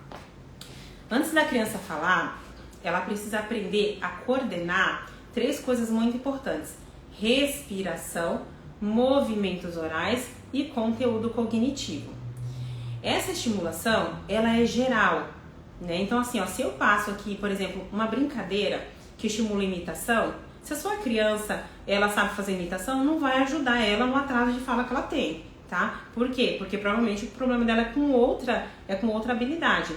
Antes da criança falar, ela precisa aprender a coordenar 3 coisas muito importantes: respiração, movimentos orais e conteúdo cognitivo. Essa estimulação, ela é geral, né? Então assim, se eu passo aqui, por exemplo, uma brincadeira que estimula a imitação, se a sua criança, ela sabe fazer imitação, não vai ajudar ela no atraso de fala que ela tem, tá? Por quê? Porque provavelmente o problema dela é com outra habilidade.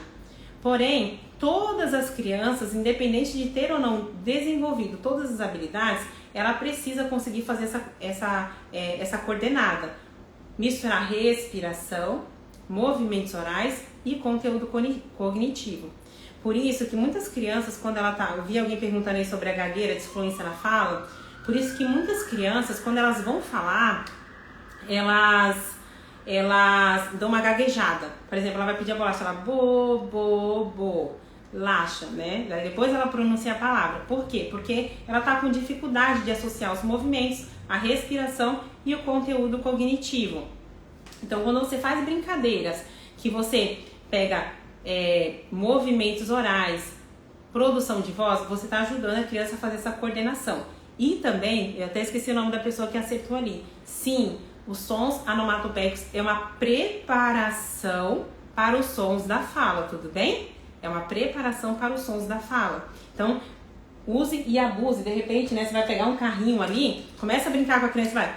Porém, todas as crianças, independente de ter ou não desenvolvido todas as habilidades, ela precisa conseguir fazer essa coordenada. Misturar respiração, movimentos orais e conteúdo cognitivo. Por isso que muitas crianças, quando eu vi alguém perguntando aí sobre a gagueira, desfluência na fala, por isso que muitas crianças, quando elas vão falar, elas dão uma gaguejada. Por exemplo, ela vai pedir a bolacha, ela bo, laxa, né? Daí depois ela pronuncia a palavra. Por quê? Porque ela tá com dificuldade de associar os movimentos, a respiração e o conteúdo cognitivo. Então, quando você faz brincadeiras que você pega movimentos orais, produção de voz, você está ajudando a criança a fazer essa coordenação. E também, eu até esqueci o nome da pessoa que acertou ali. Sim, os sons onomatopéicos é uma preparação para os sons da fala, tudo bem? É uma preparação para os sons da fala. Então, use e abuse. De repente, né, você vai pegar um carrinho ali, começa a brincar com a criança e vai...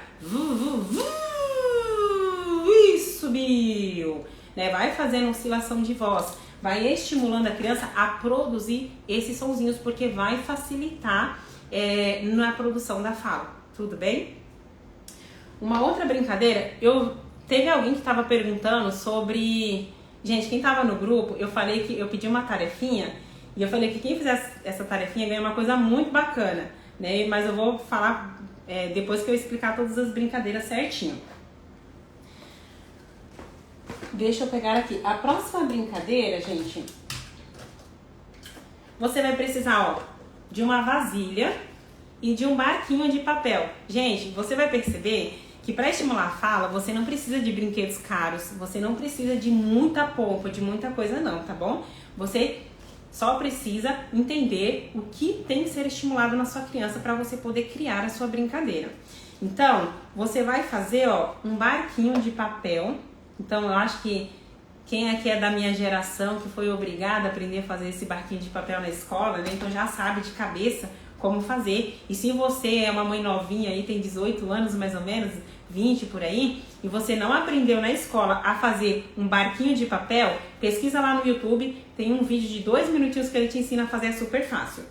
Subiu, né? Vai fazendo oscilação de voz, vai estimulando a criança a produzir esses sonzinhos, porque vai facilitar na produção da fala, tudo bem? Uma outra brincadeira, teve alguém que estava perguntando sobre, gente, quem estava no grupo, eu pedi uma tarefinha e eu falei que quem fizesse essa tarefinha ganha uma coisa muito bacana, né? Mas eu vou falar depois que eu explicar todas as brincadeiras certinho. Deixa eu pegar aqui. A próxima brincadeira, gente, você vai precisar, de uma vasilha e de um barquinho de papel. Gente, você vai perceber que para estimular a fala, você não precisa de brinquedos caros, você não precisa de muita pompa, de muita coisa não, tá bom? Você só precisa entender o que tem que ser estimulado na sua criança para você poder criar a sua brincadeira. Então, você vai fazer, um barquinho de papel. Então, eu acho que quem aqui é da minha geração, que foi obrigada a aprender a fazer esse barquinho de papel na escola, né? Então já sabe de cabeça como fazer. E se você é uma mãe novinha aí, tem 18 anos mais ou menos, 20 por aí, e você não aprendeu na escola a fazer um barquinho de papel, pesquisa lá no YouTube, tem um vídeo de 2 minutinhos que ele te ensina a fazer, é super fácil.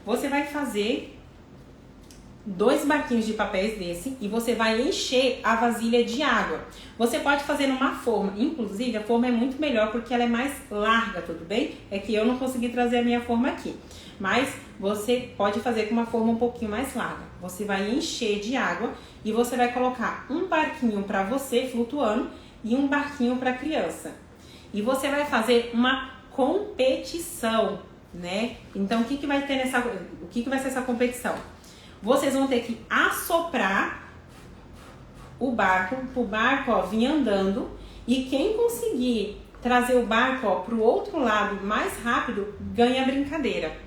Você vai fazer 2 barquinhos de papéis desse e você vai encher a vasilha de água. Você pode fazer numa forma, inclusive a forma é muito melhor porque ela é mais larga, tudo bem? É que eu não consegui trazer a minha forma aqui, mas você pode fazer com uma forma um pouquinho mais larga. Você vai encher de água e você vai colocar um barquinho para você flutuando e um barquinho para a criança. E você vai fazer uma competição, né? Então o que vai ter o que vai ser essa competição? Vocês vão ter que assoprar o barco, pro barco ó, vir andando, e quem conseguir trazer o barco para o outro lado mais rápido, ganha a brincadeira.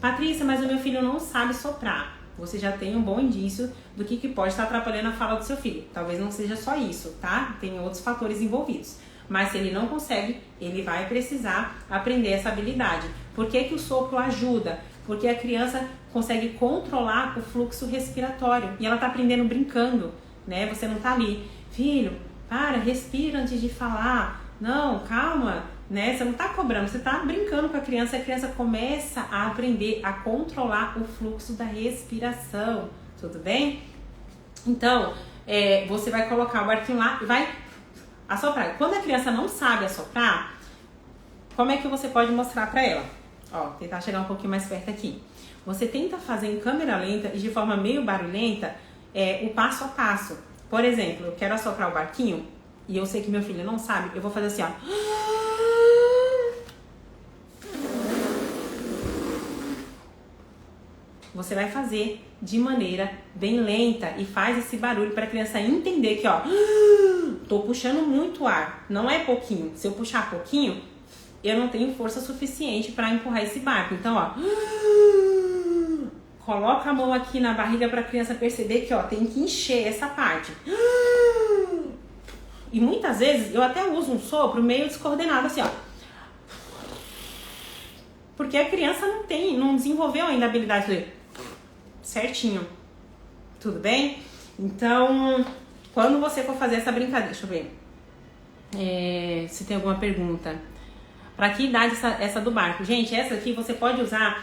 Patrícia, mas o meu filho não sabe soprar. Você já tem um bom indício do que pode estar atrapalhando a fala do seu filho. Talvez não seja só isso, tá? Tem outros fatores envolvidos. Mas se ele não consegue, ele vai precisar aprender essa habilidade. Por que o sopro ajuda? Porque a criança consegue controlar o fluxo respiratório e ela tá aprendendo brincando, né? Você não tá ali, filho, para, respira antes de falar. Não, calma, né? Você não tá cobrando, você tá brincando com a criança começa a aprender a controlar o fluxo da respiração, tudo bem? Então, você vai colocar o barquinho lá e vai assoprar. Quando a criança não sabe assoprar, como é que você pode mostrar para ela? Ó, tentar chegar um pouquinho mais perto aqui. Você tenta fazer em câmera lenta e de forma meio barulhenta o passo a passo. Por exemplo, eu quero assoprar o barquinho e eu sei que meu filho não sabe, eu vou fazer assim, ó. Você vai fazer de maneira bem lenta e faz esse barulho para a criança entender que, ó, tô puxando muito ar, não é pouquinho. Se eu puxar pouquinho, eu não tenho força suficiente para empurrar esse barco. Então, ó, coloca a mão aqui na barriga para a criança perceber que, ó, tem que encher essa parte. E muitas vezes eu até uso um sopro meio descoordenado, assim, ó. Porque a criança não desenvolveu ainda a habilidade de certinho. Tudo bem? Então, quando você for fazer essa brincadeira, deixa eu ver se tem alguma pergunta. Para que idade essa do barco? Gente, essa aqui você pode usar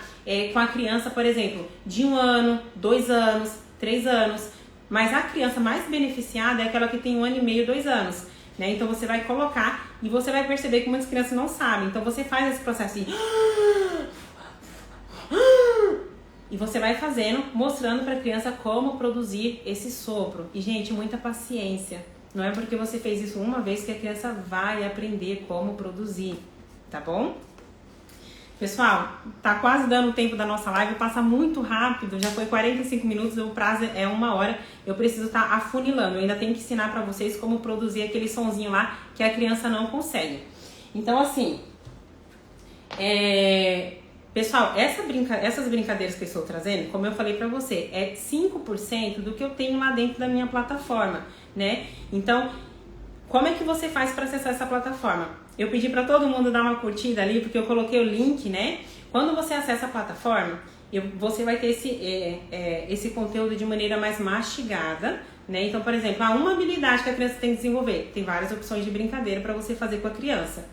com a criança, por exemplo, de 1 ano, 2 anos, 3 anos. Mas a criança mais beneficiada é aquela que tem 1 ano e meio, 2 anos. Né? Então você vai colocar e você vai perceber que muitas crianças não sabem. Então você faz esse processo assim. E você vai fazendo, mostrando para a criança como produzir esse sopro. E, gente, muita paciência. Não é porque você fez isso uma vez que a criança vai aprender como produzir. Tá bom? Pessoal, tá quase dando o tempo da nossa live, passa muito rápido, já foi 45 minutos, o prazo é 1 hora, eu preciso estar afunilando, eu ainda tenho que ensinar pra vocês como produzir aquele sonzinho lá que a criança não consegue. Então, assim, pessoal, essas brincadeiras que eu estou trazendo, como eu falei pra você, é 5% do que eu tenho lá dentro da minha plataforma, né? Então, como é que você faz para acessar essa plataforma? Eu pedi para todo mundo dar uma curtida ali, porque eu coloquei o link, né? Quando você acessa a plataforma, você vai ter esse conteúdo de maneira mais mastigada, né? Então, por exemplo, uma habilidade que a criança tem que desenvolver. Tem várias opções de brincadeira para você fazer com a criança.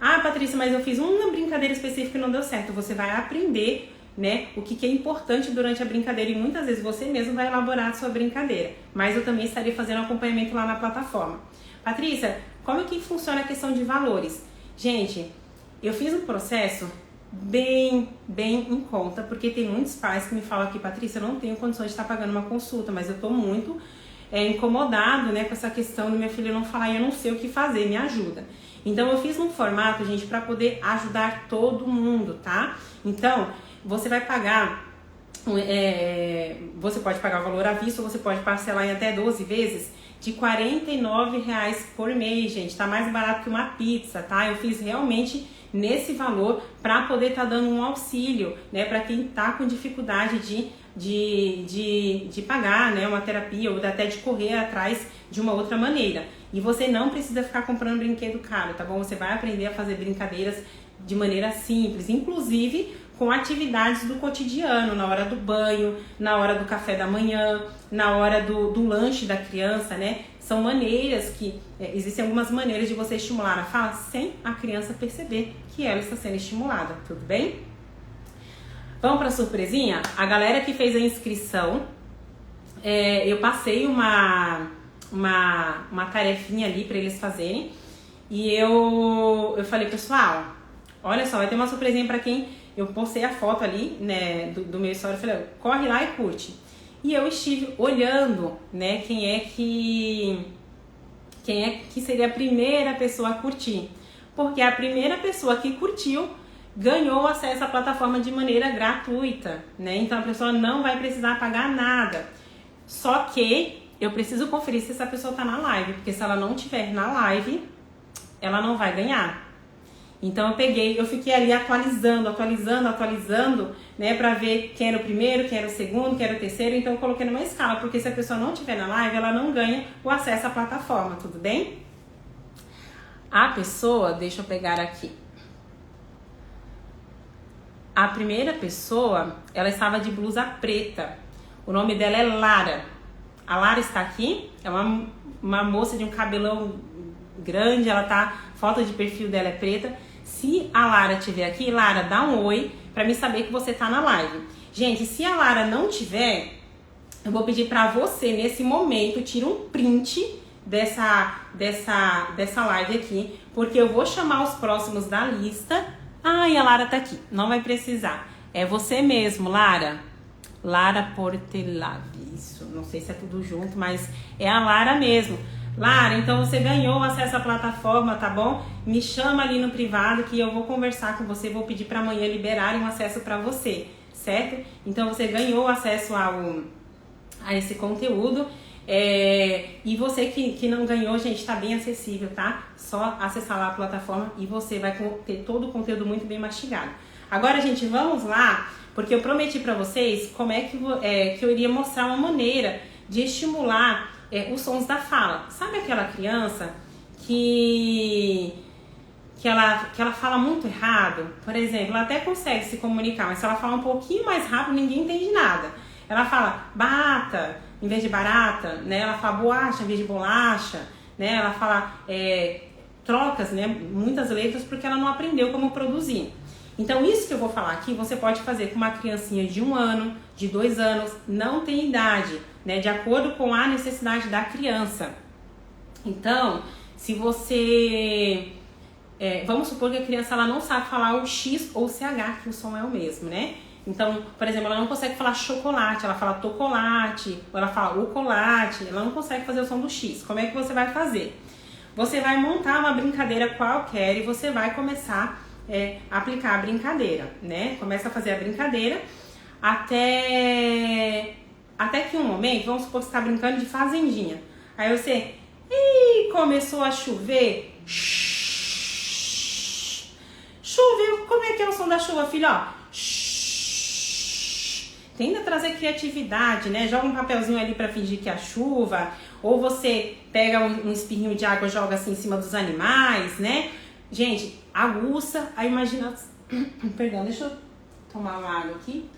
Ah, Patrícia, mas eu fiz uma brincadeira específica e não deu certo. Você vai aprender, né, o que é importante durante a brincadeira e muitas vezes você mesmo vai elaborar a sua brincadeira. Mas eu também estarei fazendo acompanhamento lá na plataforma. Patrícia, como é que funciona a questão de valores? Gente, eu fiz um processo bem em conta, porque tem muitos pais que me falam aqui, Patrícia, eu não tenho condições de estar pagando uma consulta, mas eu tô muito incomodado, né, com essa questão do meu filho não falar e eu não sei o que fazer, me ajuda. Então eu fiz um formato, gente, para poder ajudar todo mundo, tá? Então, você vai pagar, você pode pagar o valor à vista, ou você pode parcelar em até 12 vezes, de R$ 49,00 por mês, gente. Tá mais barato que uma pizza, tá? Eu fiz realmente nesse valor para poder estar dando um auxílio, né? Para quem tá com dificuldade de pagar, né? Uma terapia ou até de correr atrás de uma outra maneira. E você não precisa ficar comprando brinquedo caro, tá bom? Você vai aprender a fazer brincadeiras de maneira simples, inclusive com atividades do cotidiano, na hora do banho, na hora do café da manhã, na hora do lanche da criança, né? São maneiras que, existem algumas maneiras de você estimular a fala sem a criança perceber que ela está sendo estimulada, tudo bem? Vamos pra surpresinha? A galera que fez a inscrição, eu passei uma tarefinha ali pra eles fazerem. E eu falei, pessoal, olha só, vai ter uma surpresinha pra quem... Eu postei a foto ali, né, do meu story, falei, corre lá e curte. E eu estive olhando, né, quem é que seria a primeira pessoa a curtir. Porque a primeira pessoa que curtiu ganhou acesso à plataforma de maneira gratuita, né? Então a pessoa não vai precisar pagar nada. Só que eu preciso conferir se essa pessoa tá na live, porque se ela não tiver na live, ela não vai ganhar. Então eu fiquei ali atualizando, né, pra ver quem era o primeiro, quem era o segundo, quem era o terceiro. Então eu coloquei numa escala, porque se a pessoa não tiver na live, ela não ganha o acesso à plataforma, tudo bem? A pessoa, deixa eu pegar aqui. A primeira pessoa, ela estava de blusa preta. O nome dela é Lara. A Lara está aqui, é uma moça de um cabelão grande, foto de perfil dela é preta. Se a Lara estiver aqui, Lara, dá um oi pra mim saber que você tá na live. Gente, se a Lara não tiver, eu vou pedir pra você, nesse momento, tira um print dessa live aqui, porque eu vou chamar os próximos da lista. Ai, a Lara tá aqui, não vai precisar. É você mesmo, Lara. Lara Portelave, isso, não sei se é tudo junto, mas é a Lara mesmo. Lara, então você ganhou acesso à plataforma, tá bom? Me chama ali no privado que eu vou conversar com você, vou pedir para amanhã liberarem o acesso para você, certo? Então você ganhou acesso a esse conteúdo. E você que não ganhou, gente, tá bem acessível, tá? Só acessar lá a plataforma e você vai ter todo o conteúdo muito bem mastigado. Agora, gente, vamos lá, porque eu prometi pra vocês como é que eu iria mostrar uma maneira de estimular os sons da fala. Sabe aquela criança que ela fala muito errado? Por exemplo, ela até consegue se comunicar, mas se ela falar um pouquinho mais rápido, ninguém entende nada. Ela fala bata em vez de barata, né? Ela fala bolacha em vez de bolacha, né? Ela fala trocas, né? Muitas letras porque ela não aprendeu como produzir. Então isso que eu vou falar aqui, você pode fazer com uma criancinha de 1 ano, de 2 anos, não tem idade, né? De acordo com a necessidade da criança. Então, se você... vamos supor que a criança ela não sabe falar o X ou o CH, que o som é o mesmo, né? Então, por exemplo, ela não consegue falar chocolate, ela fala tocolate, ou ela fala ocolate, ela não consegue fazer o som do X. Como é que você vai fazer? Você vai montar uma brincadeira qualquer e você vai começar a aplicar a brincadeira, né? Começa a fazer a brincadeira até que um momento, vamos supor que você está brincando de fazendinha. Aí você, começou a chover. Choveu, como é que é o som da chuva, filho? Ó. Tenta trazer criatividade, né? Joga um papelzinho ali pra fingir que é a chuva. Ou você pega um espirrinho de água e joga assim em cima dos animais, né? Gente, aguça a imaginação. Perdão, deixa eu tomar uma água aqui.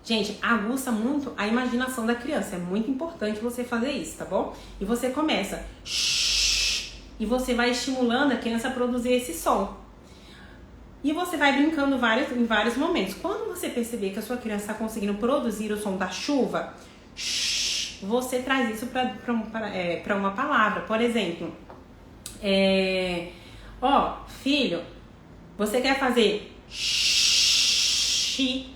Gente, aguça muito a imaginação da criança. É muito importante você fazer isso, tá bom? E você começa. E você vai estimulando a criança a produzir esse som. E você vai brincando em vários momentos. Quando você perceber que a sua criança está conseguindo produzir o som da chuva, você traz isso para uma palavra. Por exemplo, filho, você quer fazer xixi?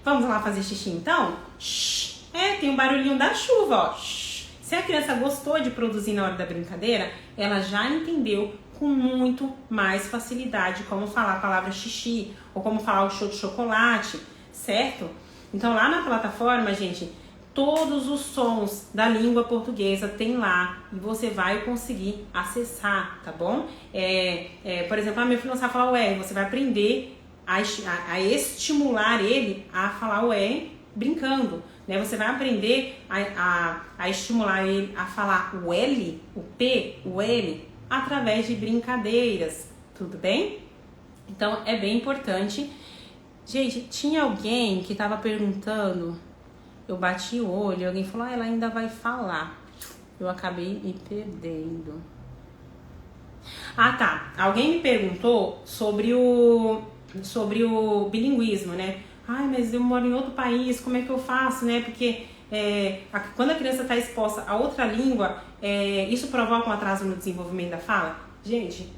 Vamos lá fazer xixi então? Tem um barulhinho da chuva, ó. Se a criança gostou de produzir na hora da brincadeira, ela já entendeu com muito mais facilidade como falar a palavra xixi ou como falar o show de chocolate, certo? Então lá na plataforma, gente, todos os sons da língua portuguesa tem lá e você vai conseguir acessar, tá bom? Por exemplo, meu filho não sabe falar o R, você vai aprender a estimular ele a falar o R brincando, né? Você vai aprender a estimular ele a falar o L, o P, o L através de brincadeiras, tudo bem? Então é bem importante. Gente, tinha alguém que tava perguntando, eu bati o olho, alguém falou, ela ainda vai falar. Eu acabei me perdendo. Tá. Alguém me perguntou sobre sobre o bilinguismo, né? Ai, mas eu moro em outro país, como é que eu faço, né? Porque quando a criança está exposta a outra língua, isso provoca um atraso no desenvolvimento da fala? Gente,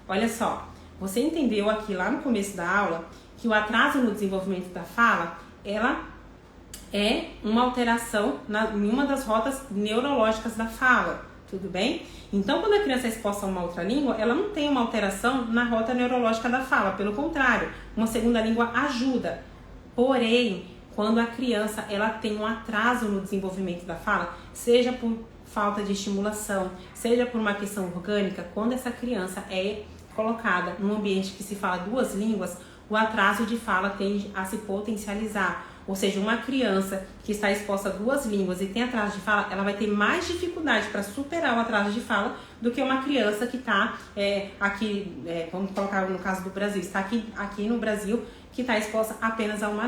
olha só, você entendeu aqui lá no começo da aula que o atraso no desenvolvimento da fala, ela é uma alteração em uma das rotas neurológicas da fala, tudo bem? Então, quando a criança é exposta a uma outra língua, ela não tem uma alteração na rota neurológica da fala, pelo contrário, uma segunda língua ajuda. Porém, quando a criança ela tem um atraso no desenvolvimento da fala, seja por falta de estimulação, seja por uma questão orgânica, quando essa criança é colocada num ambiente que se fala duas línguas, o atraso de fala tende a se potencializar. Ou seja, uma criança que está exposta a duas línguas e tem atraso de fala, ela vai ter mais dificuldade para superar o atraso de fala do que uma criança que está aqui, vamos colocar no caso do Brasil, está aqui no Brasil, que está exposta apenas a uma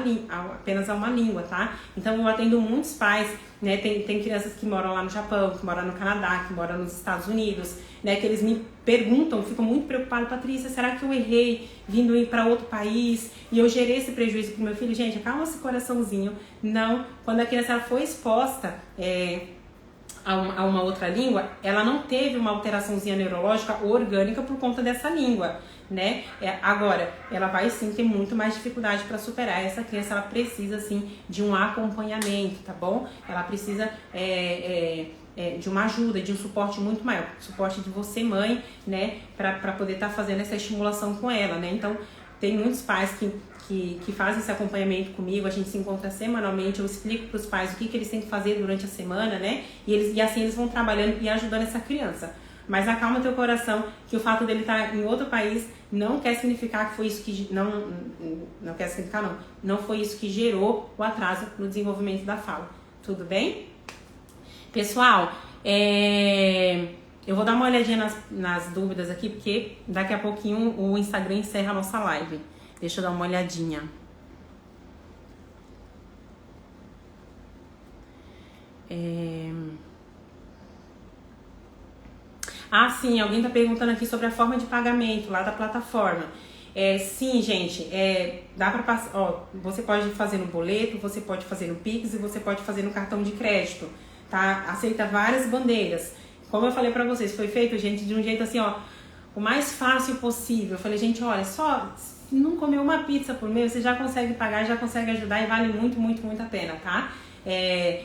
língua, tá? Então, eu atendo muitos pais, né? Tem crianças que moram lá no Japão, que moram no Canadá, que moram nos Estados Unidos, né? Que eles me perguntam, ficam muito preocupados, Patrícia, será que eu errei vindo ir para outro país e eu gerei esse prejuízo pro meu filho? Gente, acalma esse coraçãozinho. Não, quando a criança foi exposta a uma outra língua, ela não teve uma alteraçãozinha neurológica ou orgânica por conta dessa língua, né? Agora, ela vai sim ter muito mais dificuldade para superar. Essa criança, ela precisa sim de um acompanhamento, tá bom? Ela precisa de uma ajuda, de um suporte muito maior, suporte de você, mãe, né? Para poder estar fazendo essa estimulação com ela, né? Então, tem muitos pais que fazem esse acompanhamento comigo, a gente se encontra semanalmente, eu explico para os pais o que eles têm que fazer durante a semana, né? E assim eles vão trabalhando e ajudando essa criança. Mas acalma teu coração, que o fato dele estar em outro país não quer significar que foi isso que... Não quer significar, não. Não foi isso que gerou o atraso no desenvolvimento da fala. Tudo bem? Pessoal, eu vou dar uma olhadinha nas dúvidas aqui, porque daqui a pouquinho o Instagram encerra a nossa live. Deixa eu dar uma olhadinha. Ah, sim, alguém tá perguntando aqui sobre a forma de pagamento lá da plataforma. Sim, gente, dá pra passar, ó, você pode fazer no boleto, você pode fazer no Pix e você pode fazer no cartão de crédito, tá? Aceita várias bandeiras. Como eu falei pra vocês, foi feito, gente, de um jeito assim, ó, o mais fácil possível. Eu falei, gente, olha, só se não comer uma pizza por mês, você já consegue pagar, já consegue ajudar e vale muito, muito, muito a pena, tá?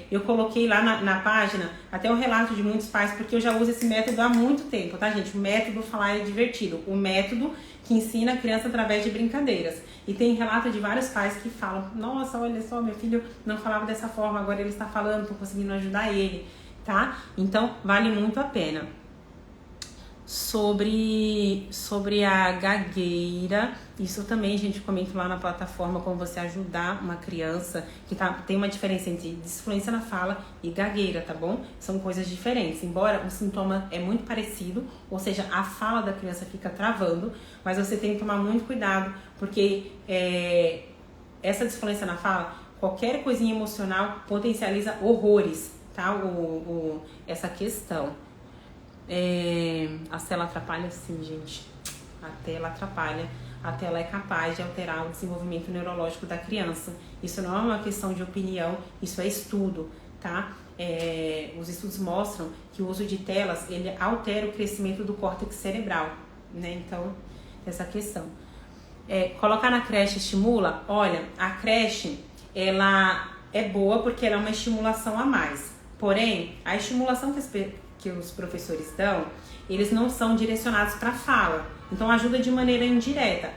Eu coloquei lá na página até o relato de muitos pais, porque eu já uso esse método há muito tempo, tá, gente? O método Falar é Divertido, o método que ensina a criança através de brincadeiras. E tem relato de vários pais que falam, nossa, olha só, meu filho não falava dessa forma, agora ele está falando, tô conseguindo ajudar ele, tá? Então, vale muito a pena. Sobre a gagueira, isso também a gente comenta lá na plataforma, como você ajudar uma criança que tem uma diferença entre disfluência na fala e gagueira, tá bom? São coisas diferentes, embora o sintoma é muito parecido, ou seja, a fala da criança fica travando, mas você tem que tomar muito cuidado, porque essa disfluência na fala, qualquer coisinha emocional potencializa horrores, tá? Essa questão. A tela atrapalha sim, gente. A tela atrapalha. A tela é capaz de alterar o desenvolvimento neurológico da criança. Isso não é uma questão de opinião, isso é estudo, tá? Os estudos mostram que o uso de telas, ele altera o crescimento do córtex cerebral, né? Então, essa questão. Colocar na creche estimula? Olha, a creche, ela é boa porque ela é uma estimulação a mais. Porém, a estimulação que os professores dão, eles não são direcionados para fala, então ajuda de maneira indireta.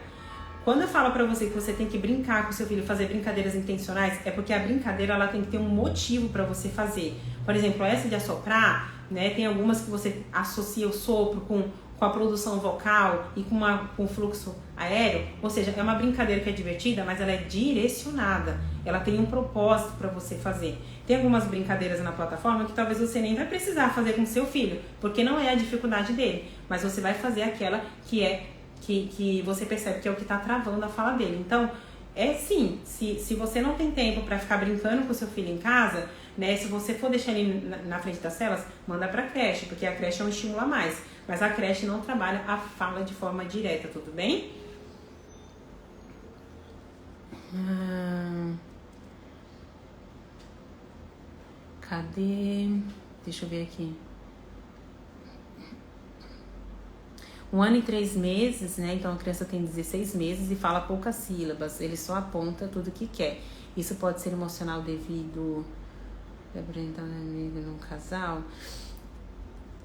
Quando eu falo para você que você tem que brincar com seu filho, fazer brincadeiras intencionais, é porque a brincadeira ela tem que ter um motivo para você fazer. Por exemplo, essa de assoprar, né, tem algumas que você associa o sopro com a produção vocal e com o fluxo aéreo, ou seja, é uma brincadeira que é divertida, mas ela é direcionada, ela tem um propósito para você fazer. Tem algumas brincadeiras na plataforma que talvez você nem vai precisar fazer com seu filho, porque não é a dificuldade dele, mas você vai fazer aquela que você percebe que é o que está travando a fala dele. Então, sim, se você não tem tempo para ficar brincando com seu filho em casa, né, se você for deixar ele na frente das telas, manda para a creche, porque a creche é um estímulo a mais. Mas a creche não trabalha a fala de forma direta, tudo bem? Cadê? Deixa eu ver aqui. 1 ano e 3 meses, né? Então a criança tem 16 meses e fala poucas sílabas. Ele só aponta tudo que quer. Isso pode ser emocional devido a apresentar um amigo num casal.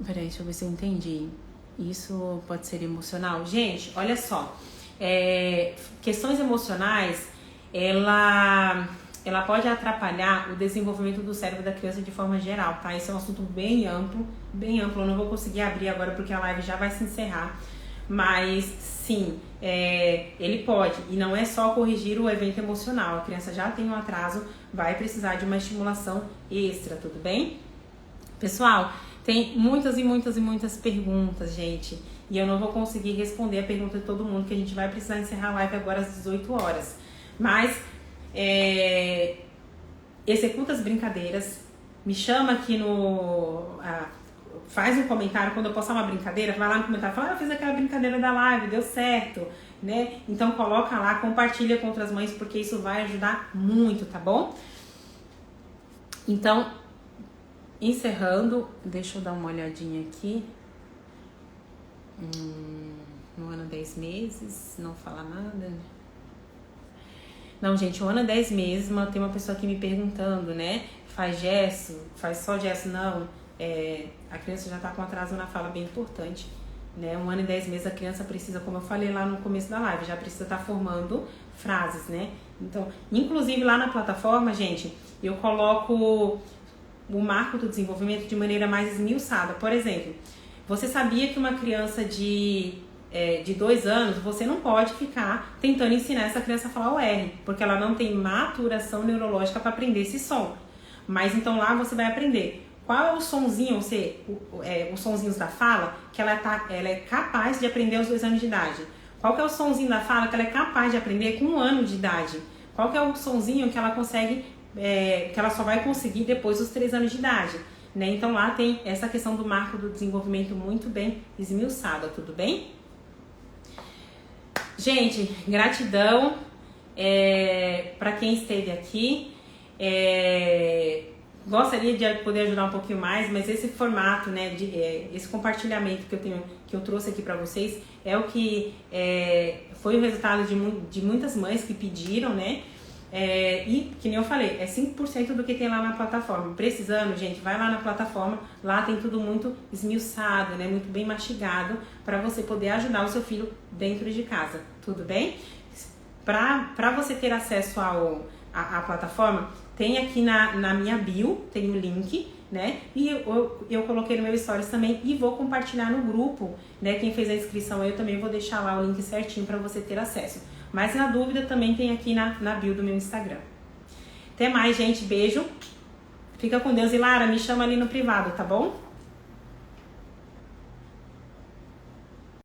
Peraí, deixa eu ver se eu entendi. Isso pode ser emocional? Gente, olha só. Questões emocionais, ela pode atrapalhar o desenvolvimento do cérebro da criança de forma geral, tá? Esse é um assunto bem amplo, eu não vou conseguir abrir agora porque a live já vai se encerrar, mas sim, ele pode, e não é só corrigir o evento emocional, a criança já tem um atraso, vai precisar de uma estimulação extra, tudo bem? Pessoal, tem muitas e muitas e muitas perguntas, gente, e eu não vou conseguir responder a pergunta de todo mundo, que a gente vai precisar encerrar a live agora às 18 horas, mas executa as brincadeiras, me chama aqui faz um comentário quando eu postar uma brincadeira, vai lá no comentário, fala, eu fiz aquela brincadeira da live, deu certo, né? Então coloca lá, compartilha com outras mães, porque isso vai ajudar muito, tá bom? Então, encerrando, deixa eu dar uma olhadinha aqui. 1 ano e 10 meses, não fala nada. Não, gente, 1 ano e 10 meses, tem uma pessoa aqui me perguntando, né? Faz gesto, faz só gesto? Não, a criança já tá com atraso na fala bem importante, né? 1 ano e 10 meses a criança precisa, como eu falei lá no começo da live, já precisa estar formando frases, né? Então, inclusive lá na plataforma, gente, eu coloco o marco do desenvolvimento de maneira mais esmiuçada. Por exemplo, você sabia que uma criança de 2 anos, você não pode ficar tentando ensinar essa criança a falar o R, porque ela não tem maturação neurológica para aprender esse som. Mas então lá você vai aprender qual é o sonzinho, os sonzinhos da fala que ela é capaz de aprender aos 2 anos de idade. Qual que é o sonzinho da fala que ela é capaz de aprender com 1 ano de idade. Qual que é o sonzinho que ela consegue, que ela só vai conseguir depois dos 3 anos de idade. Né? Então lá tem essa questão do marco do desenvolvimento muito bem esmiuçada, tudo bem? Gente, gratidão para quem esteve aqui. Gostaria de poder ajudar um pouquinho mais, mas esse formato, né, esse compartilhamento que eu trouxe aqui para vocês é o que foi o resultado de muitas mães que pediram, né? E, que nem eu falei, é 5% do que tem lá na plataforma. Precisando, gente, vai lá na plataforma, lá tem tudo muito esmiuçado, né, muito bem mastigado, para você poder ajudar o seu filho dentro de casa, tudo bem? Para você ter acesso à plataforma, tem aqui na minha bio, tem o link, né, e eu coloquei no meu stories também e vou compartilhar no grupo, né, quem fez a inscrição eu também vou deixar lá o link certinho para você ter acesso. Mas na dúvida também tem aqui na bio do meu Instagram. Até mais, gente. Beijo. Fica com Deus. E Lara, me chama ali no privado, tá bom?